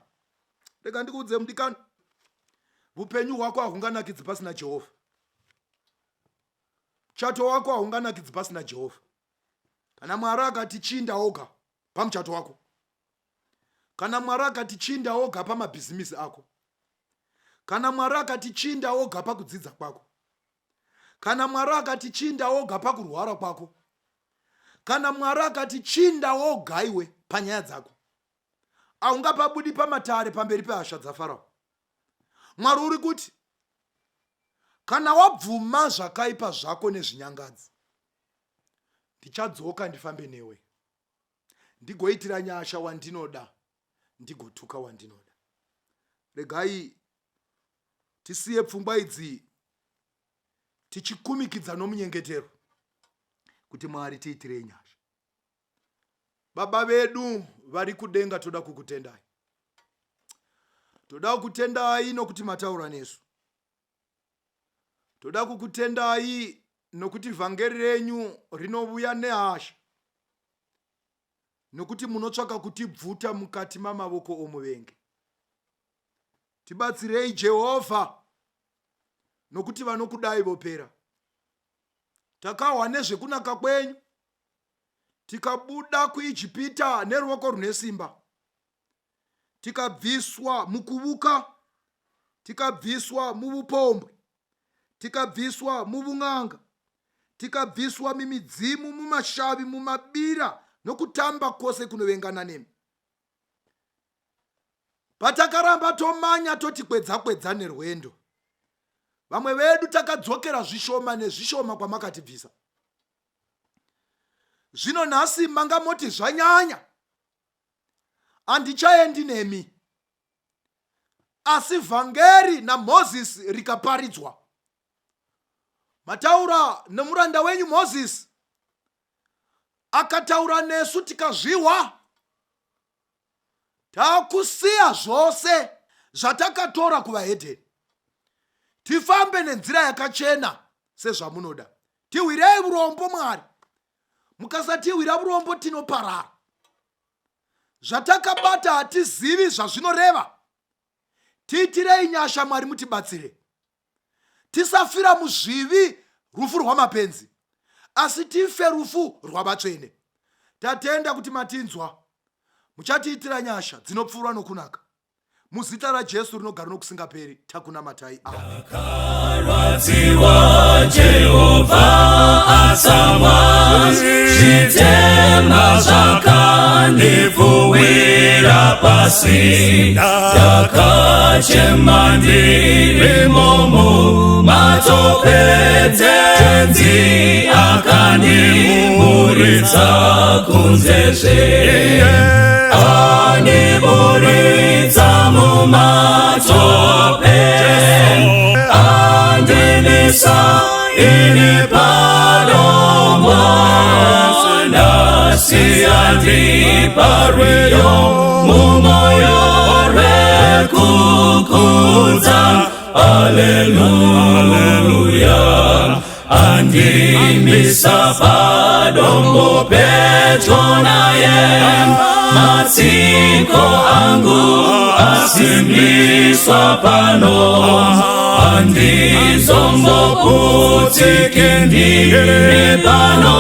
Rega ndikuudze mudikani, upenyu hwako hahunganakidzi pasina Jehovha. Muchato wako hahunganakidzi pasina Jehovha. Kana Mwari akati chinda oga pamuchato wako, kana Mwari akati chinda oga pamabhizimisi ako, kana Mwari akati chinda oga pakudzidza kwako, kana Mwari akati chinda oga pakurwara kwako, kana Mwari akati chinda oga iwe panyaya dzako, haungapabudi pamatare pamberi pehasha dzaFarao. Mwari uri kuti kana wabvuma zvakaipa zvako nezvinyangadzi, ndichadzoka ndifambe newe, ndigoitira nyasha wandinoda, ndigotuka wandinoda. Regai tisiye pfungwa idzi tichikumikidza nomunyengetero kuti Mwari tiitirei nyasha. Baba vedu vari kudenga, toda kukutendai. Toda kukutendai nokuti mataura nesu. Toda kukutendai nokuti vhangeri renyu rinovouya nehasha, nokuti munotsvaka kutibvuta mukati mamavoko omuvengi. Tibatsirei Jehovha, nokuti vanokudai vopera. Takahwa nezvekunaka kwenyu, tikabuda kuIjipita neruoko rune simba, tikabviswa mukuvuka, tikabviswa muvupombwe, tikabviswa muvun'anga, tikabviswa mimidzimu, mumashavi, mumabira nokutamba kwose kunovengana nemi. Patakaramba tomanya totikwedza nerwendo, vamwe vedu takadzokera zvishoma nezvishoma kwamakatibvisa. Zvino nhasi manga moti zvanyanya, handichaendi nemi. Asi vhangeri naMozis rikaparidzwa. Mataura nomuranda wenyu Moses, akataura nesu tikazviwa. Takusiya zvose zvatakatora kuvahedheni, tifambe nenzira yakachena sezvamunoda. Tiwirei urombo Mwari. Mukasatiwira urombo tinoparara. Zvatakabata hatizivi zvazvinoreva. Tiitirei nyasha Mwari, mutibatsire. Tisafira muzvivi rufu rwamapenzi, asi tife rufu rwavatsvene. Tatenda kuti matinzwa, muchatiitira nyasha dzinopfuura nokunaka. muzita raJesu rinogara nokusingaperi. Takunamatai. Akarwadziwa Jehovha asamwa, zvitema zvakandifuwira pasi. Ndakachema ndirimo mumatope, tenzi akandiburitsa kunzezve. Andiburitsa mumatope, andimisa ini padomwa. Nasiya ndipariyo mumoyo rekukudza. Haleluya. Andimisa padombo pedyo naye, matsiko angu asimbiswa pano. Andizomboputike ndiri pano,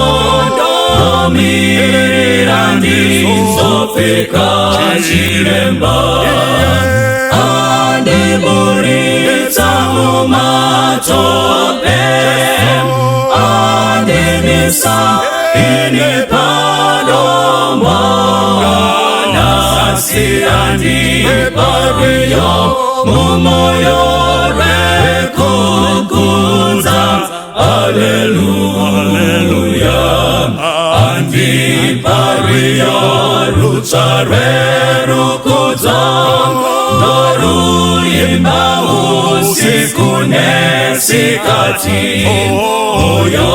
ndomirira ndizopfeka chiremba. Andiburitsa mumatope, andimisa ini padomwa. Nasiya ndipariyo mumoyo rekukudza. Haleluya. Andipariyo rutsa rwerukudzo, noruyimba usiku nesikati. Moyo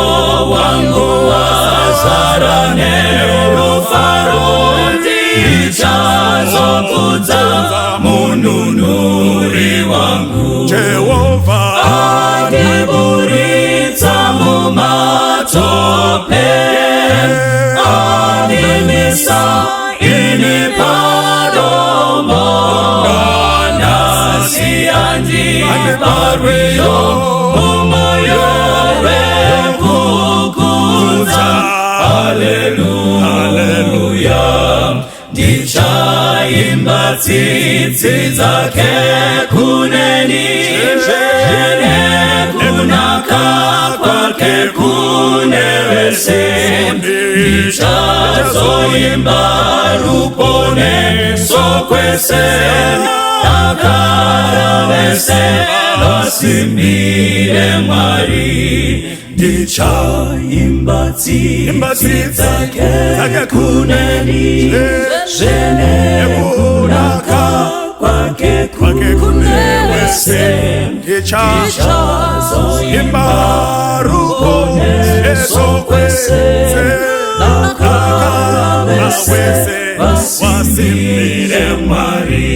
wangu wazara nerufaro, ndichazokudza mununuri wangu. Jehovha andiburitsa mumatope, andimisa ini padombo. Nasiya ndipariyo mumoyo rekukudza. Haleluya. Ndichaimba tsitsi dzake kuneni, zvene kunaka kwake kune vese. Ndichazoimba ruponeso kwese, dakara vese vasimbire Mwari. Ndichaimba tsitsi dzake kuneni, zvene kunaka kwake kune vese. Ndichazoimba ruponeso kwese, dakara vese vasimbire Mwari.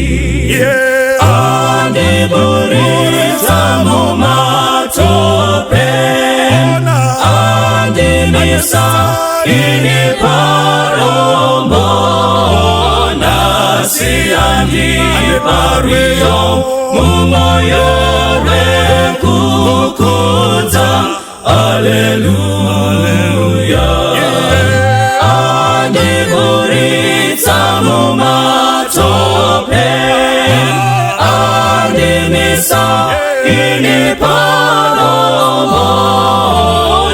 Andiburitsa mumatope, andimisa ini padombo. Nasiya ndipariyo mumoyo rekukudza. Haleluya. Andiburitsa mumatope, andimisa ini padombo.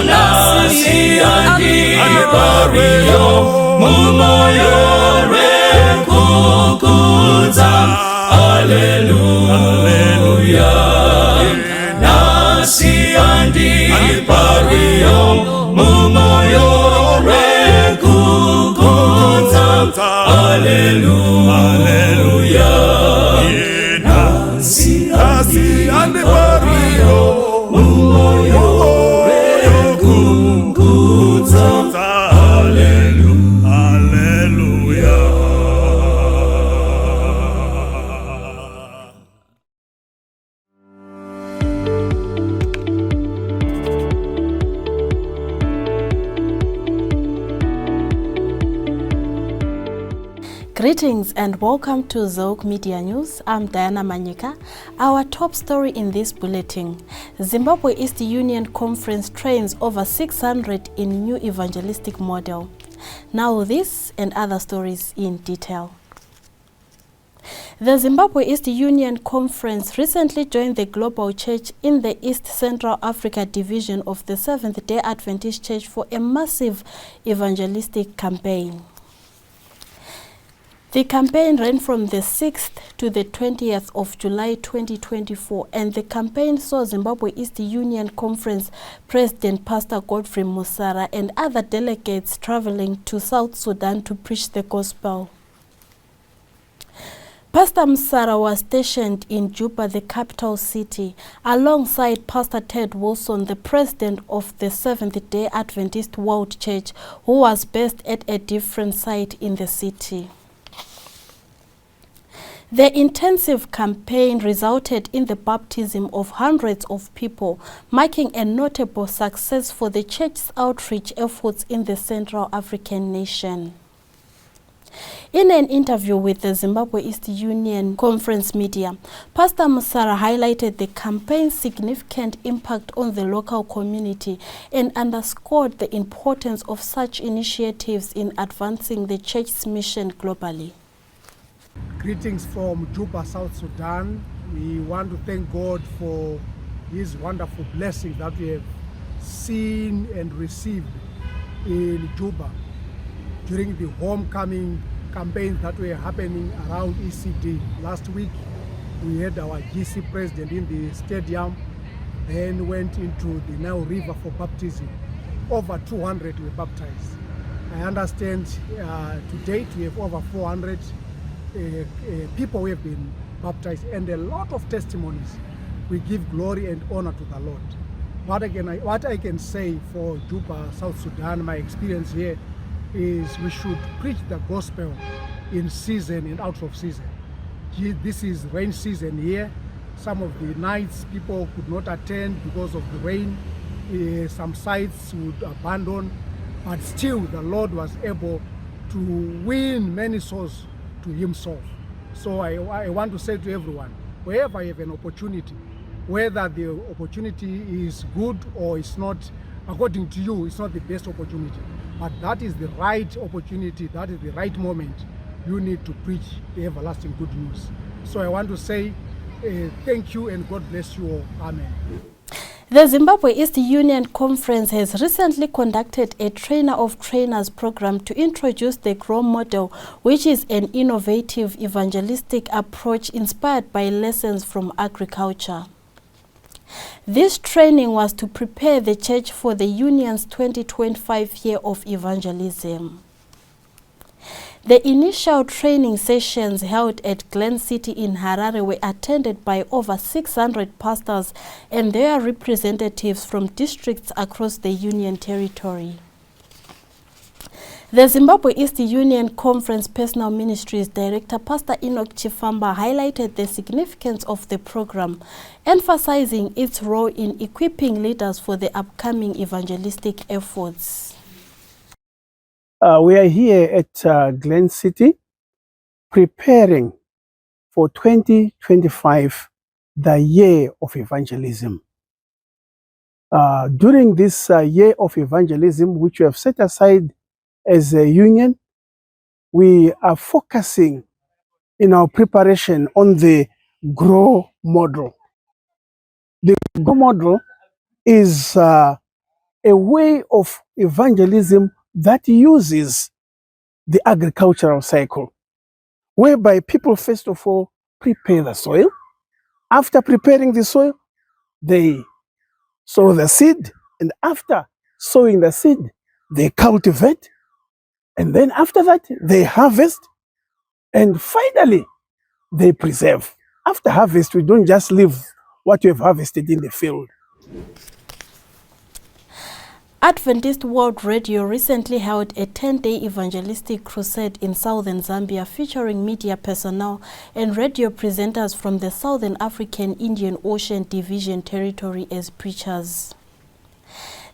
Nasiya ndipariyo mumoyo rekukudza. Haleluya. Nasiya ndipariyo mumoyo rekukudza. Haleluya. Nasiya ndipariyo mumoyo rekukudza. Haleluya. Greetings and welcome to Zouk Media News. I'm Diana Manyika. Our top story in this bulletin: Zimbabwe East Union Conference trains over 600 in new evangelistic model. Now this and other stories in detail. The Zimbabwe East Union Conference recently joined the Global Church in the East Central Africa Division of the Seventh-day Adventist Church for a massive evangelistic campaign. The campaign ran from the 6th to the 20th of July 2024, and the campaign saw Zimbabwe East Union Conference President Pastor Godfrey Musara and other delegates traveling to South Sudan to preach the gospel. Pastor Musara was stationed in Juba, the capital city, alongside Pastor Ted Wilson, the president of the Seventh-day Adventist World Church, who was based at a different site in the city. The intensive campaign resulted in the baptism of hundreds of people, marking a notable success for the church's outreach efforts in the Central African nation. In an interview with the Zimbabwe East Union Conference media, Pastor Musara highlighted the campaign's significant impact on the local community and underscored the importance of such initiatives in advancing the church's mission globally. Greetings from Juba, South Sudan. We want to thank God for His wonderful blessings that we have seen and received in Juba during the homecoming campaigns that were happening around ECD. Last week, we had our GC president in the stadium and went into the Nile River for baptism. Over 200 were baptized. I understand to date we have over 400 people who have been baptized and a lot of testimonies. We give glory and honor to the Lord. What I can say for Juba, South Sudan, my experience here is we should preach the gospel in season and out of season. This is rain season here. Some of the nights people could not attend because of the rain. Some sites would abandon, but still the Lord was able to win many souls to Himself. So I want to say to everyone, wherever you have an opportunity, whether the opportunity is good or it's not, according to you, it's not the best opportunity, but that is the right opportunity, that is the right moment, you need to preach the everlasting good news. So I want to say thank you and God bless you all. Amen. The Zimbabwe East Union Conference has recently conducted a Trainer of Trainers program to introduce the GROW model, which is an innovative evangelistic approach inspired by lessons from agriculture. This training was to prepare the church for the Union's 2025 year of evangelism. The initial training sessions held at Glen City in Harare were attended by over 600 pastors and their representatives from districts across the Union territory. The Zimbabwe East Union Conference Personal Ministries Director, Pastor Enoch Chifamba, highlighted the significance of the program, emphasizing its role in equipping leaders for the upcoming evangelistic efforts. We are here at Glen City preparing for 2025, the year of evangelism. During this year of evangelism, which we have set aside as a union, we are focusing in our preparation on the GROW model. The GROW model is a way of evangelism that uses the agricultural cycle, whereby people first of all prepare the soil. After preparing the soil, they sow the seed, and after sowing the seed, they cultivate, and then after that, they harvest, and finally, they preserve. After harvest, we don't just leave what we have harvested in the field. Adventist World Radio recently held a 10-day evangelistic crusade in southern Zambia featuring media personnel and radio presenters from the Southern African Indian Ocean Division territory as preachers.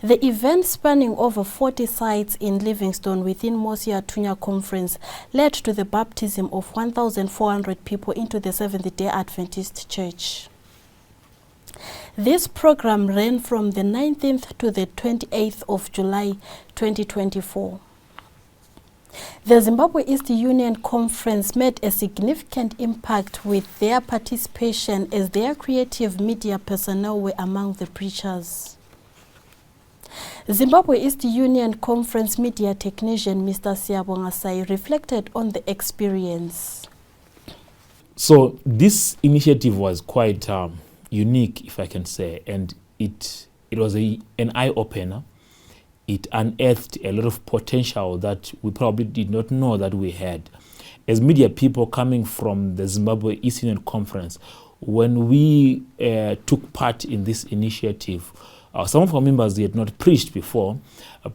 The event, spanning over 40 sites in Livingstone within Mosia Tunya Conference, led to the baptism of 1,400 people into the Seventh-day Adventist Church. This program ran from the 19th to the 28th of July 2024. The Zimbabwe East Union Conference made a significant impact with their participation as their creative media personnel were among the preachers. Zimbabwe East Union Conference media technician Mr. Siyabonga Sai reflected on the experience. So this initiative was quite unique, if I can say, and it was an eye-opener. It unearthed a lot of potential that we probably did not know that we had. As media people coming from the Zimbabwe East Union Conference, when we took part in this initiative, some of our members had not preached before,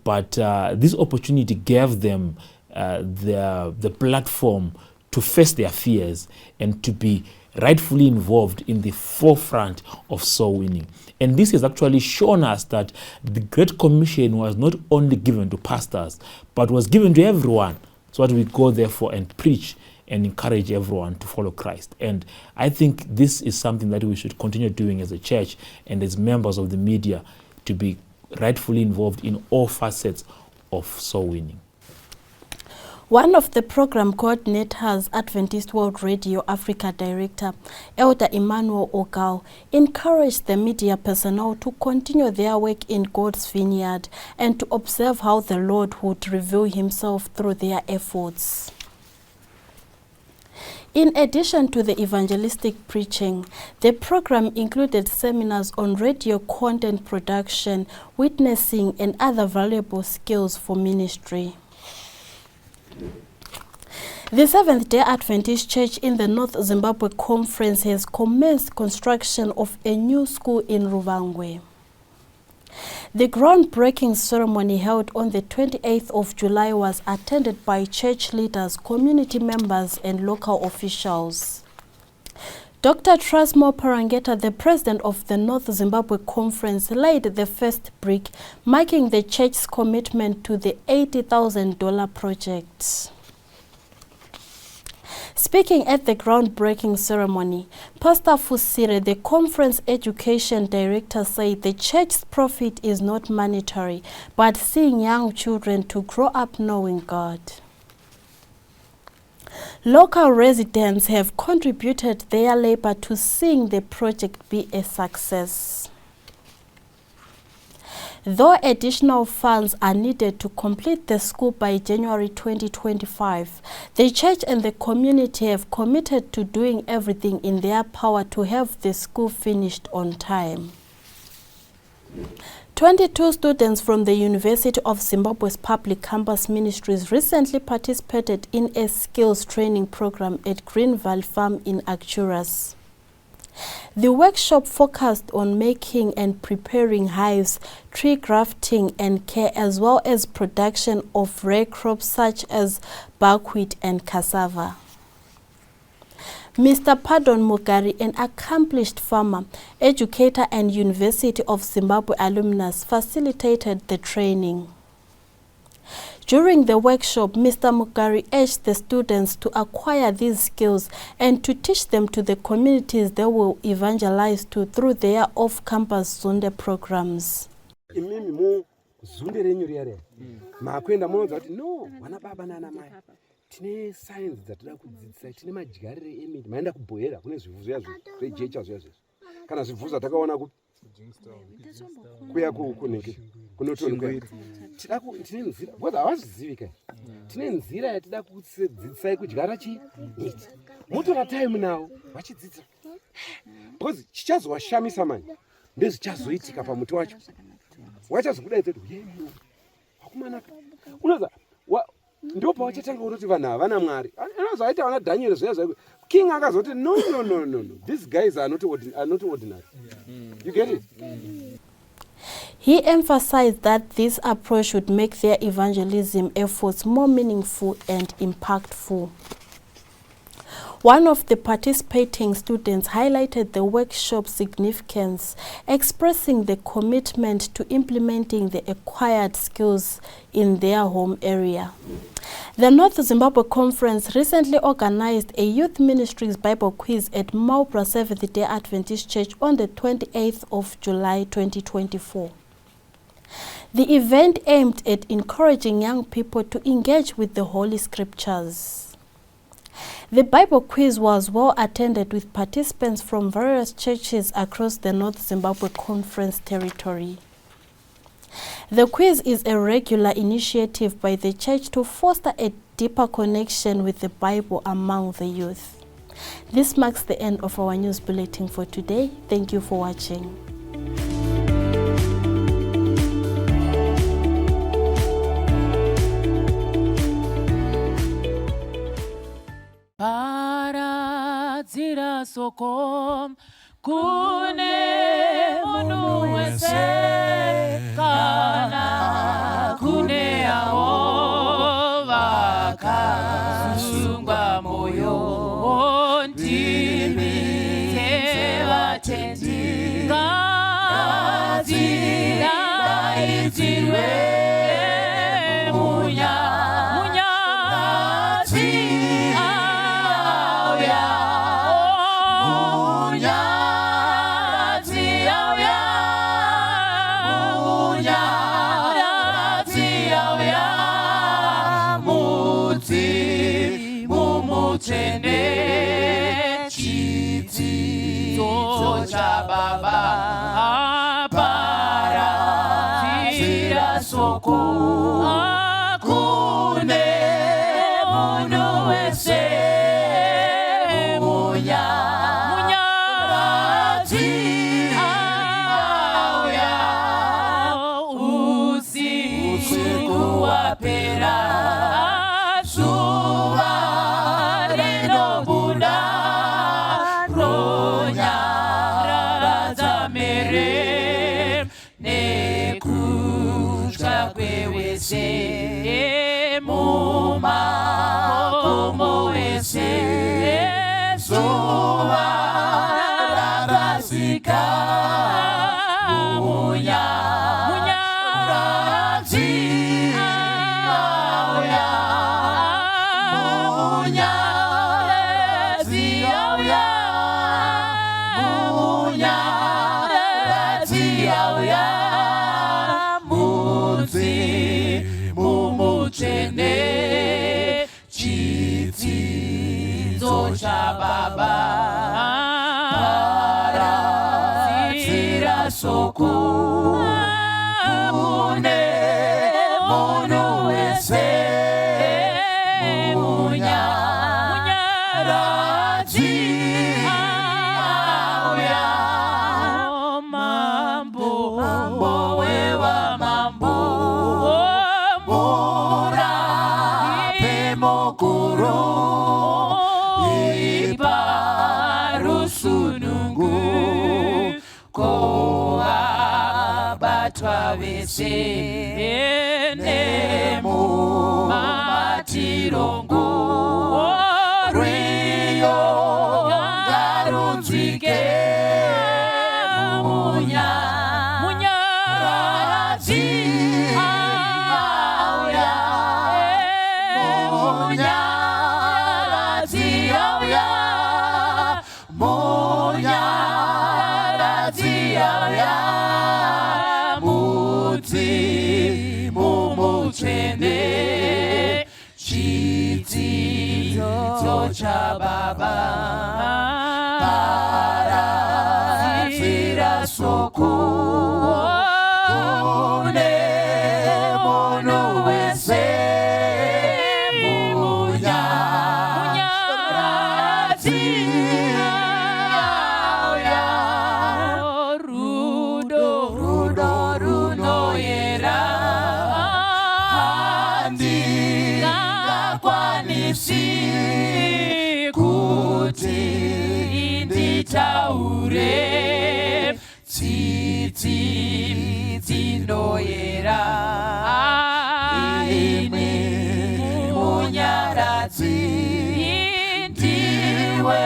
but this opportunity gave them the platform to face their fears and to be rightfully involved in the forefront of soul winning. And this has actually shown us that the Great Commission was not only given to pastors, but was given to everyone, so that we go therefore and preach and encourage everyone to follow Christ. And I think this is something that we should continue doing as a church and as members of the media, to be rightfully involved in all facets of soul winning. One of the program coordinators, Adventist World Radio Africa Director, Elder Emmanuel Ogal, encouraged the media personnel to continue their work in God's vineyard and to observe how the Lord would reveal himself through their efforts. In addition to the evangelistic preaching, the program included seminars on radio content production, witnessing, and other valuable skills for ministry. The Seventh-day Adventist Church in the North Zimbabwe Conference has commenced construction of a new school in Ruvangwe. The groundbreaking ceremony held on the 28th of July was attended by church leaders, community members, and local officials. Dr. Trasmo Parangeta, the president of the North Zimbabwe Conference, laid the first brick, marking the church's commitment to the $80,000 project. Speaking at the groundbreaking ceremony, Pastor Fusire, the conference education director, said the church's profit is not monetary, but seeing young children to grow up knowing God. Local residents have contributed their labor to seeing the project be a success. Though additional funds are needed to complete the school by January 2025, the church and the community have committed to doing everything in their power to have the school finished on time. 22 students from the University of Zimbabwe's Public Campus Ministries recently participated in a skills training program at Green Valley Farm in Arcturus. The workshop focused on making and preparing hives, tree grafting and care, as well as production of rare crops such as buckwheat and cassava. Mr. Pardon Mugari, an accomplished farmer, educator and University of Zimbabwe alumnus, facilitated the training. During the workshop, Mr. Mugari urged the students to acquire these skills and to teach them to the communities they will evangelize to through their off-campus Sunday programs. Tine science dzatida kudzidzisa, tine madyarire emiti, maenda kubhoera kune zvivuzo zvejecha zviyazvo. Kana zvivuzo takaona kuya kunenge kunotonga. Tine nzira, because havazvizivi kai. Tine nzira yatida kudzidzisai kudyara miti. Mutora time nawo vachidzidza. Because chichazovashamisa mani, ndezvichazoitika pamuti wacho. Wachazokudaidza kuti yemo wakumana. Unoza ndipo wachatanga kuti vanhu havana Mwari. Anozoita vana Daniel zviya King akazoti no, these guys are not ordinary. You get it? He emphasized that this approach would make their evangelism efforts more meaningful and impactful. One of the participating students highlighted the workshop's significance, expressing the commitment to implementing the acquired skills in their home area. The North Zimbabwe Conference recently organized a Youth Ministries Bible quiz at Maubra Seventh-day Adventist Church on the 28th of July 2024. The event aimed at encouraging young people to engage with the Holy Scriptures. The Bible quiz was well attended with participants from various churches across the North Zimbabwe Conference territory. The quiz is a regular initiative by the church to foster a deeper connection with the Bible among the youth. This marks the end of our news bulletin for today. Thank you for watching. Paradzira soko kune munhu wese kana kune avo vakasungwa moyo ndimi dzevatendi ngadzidaidzirwe Baba paradzira soko kune munhu wese munyaradzi auya usiku wapera zuva rinobunda mumakomo wese zuva rakasika munyaradzi auya munyaradzi auya munyaradzi auya mumutsvene chidzidzo chababa paradzira soko kune munhu wese munyaradzi auya mambo wevamambo mokoro iparusunungu koabatwa vese nemumatirongo rwiyo ngarunzwike munyaradzi mumutsvene chidzidzo chababa paradzira soko kune munhu wese munyaradzi auya rudo runoyera handingakwanisi kuti nditaure tsitsi dzinoyera ini munyaradzi ndiwe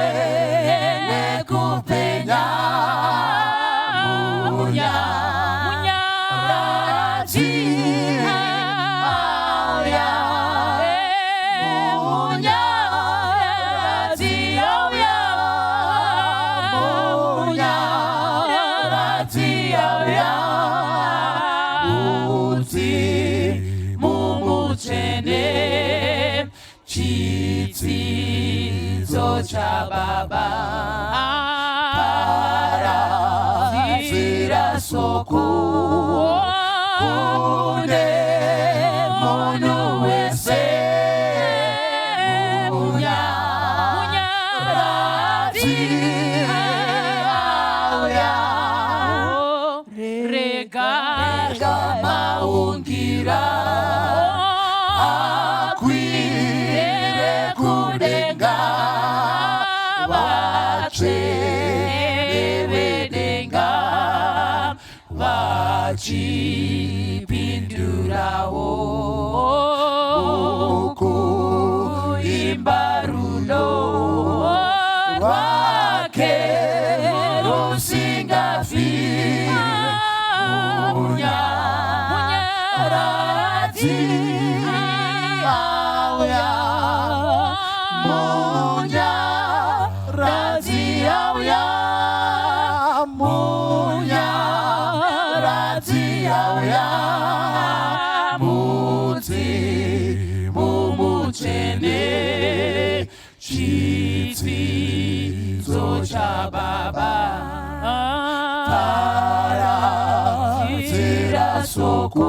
nekupenya munyaradzi auya munyaradzi auya munyaradzi auya cha baba parazira soko kune mono wese munya auya rega maungira akwire kudenga vachevedenga vachipindurawo mukuimba rudo rwake rusingafi munyaradzi auya munyaradzi auya munyaradzi auya mudzimu mutsvene chidzidzo chababa paradzira soko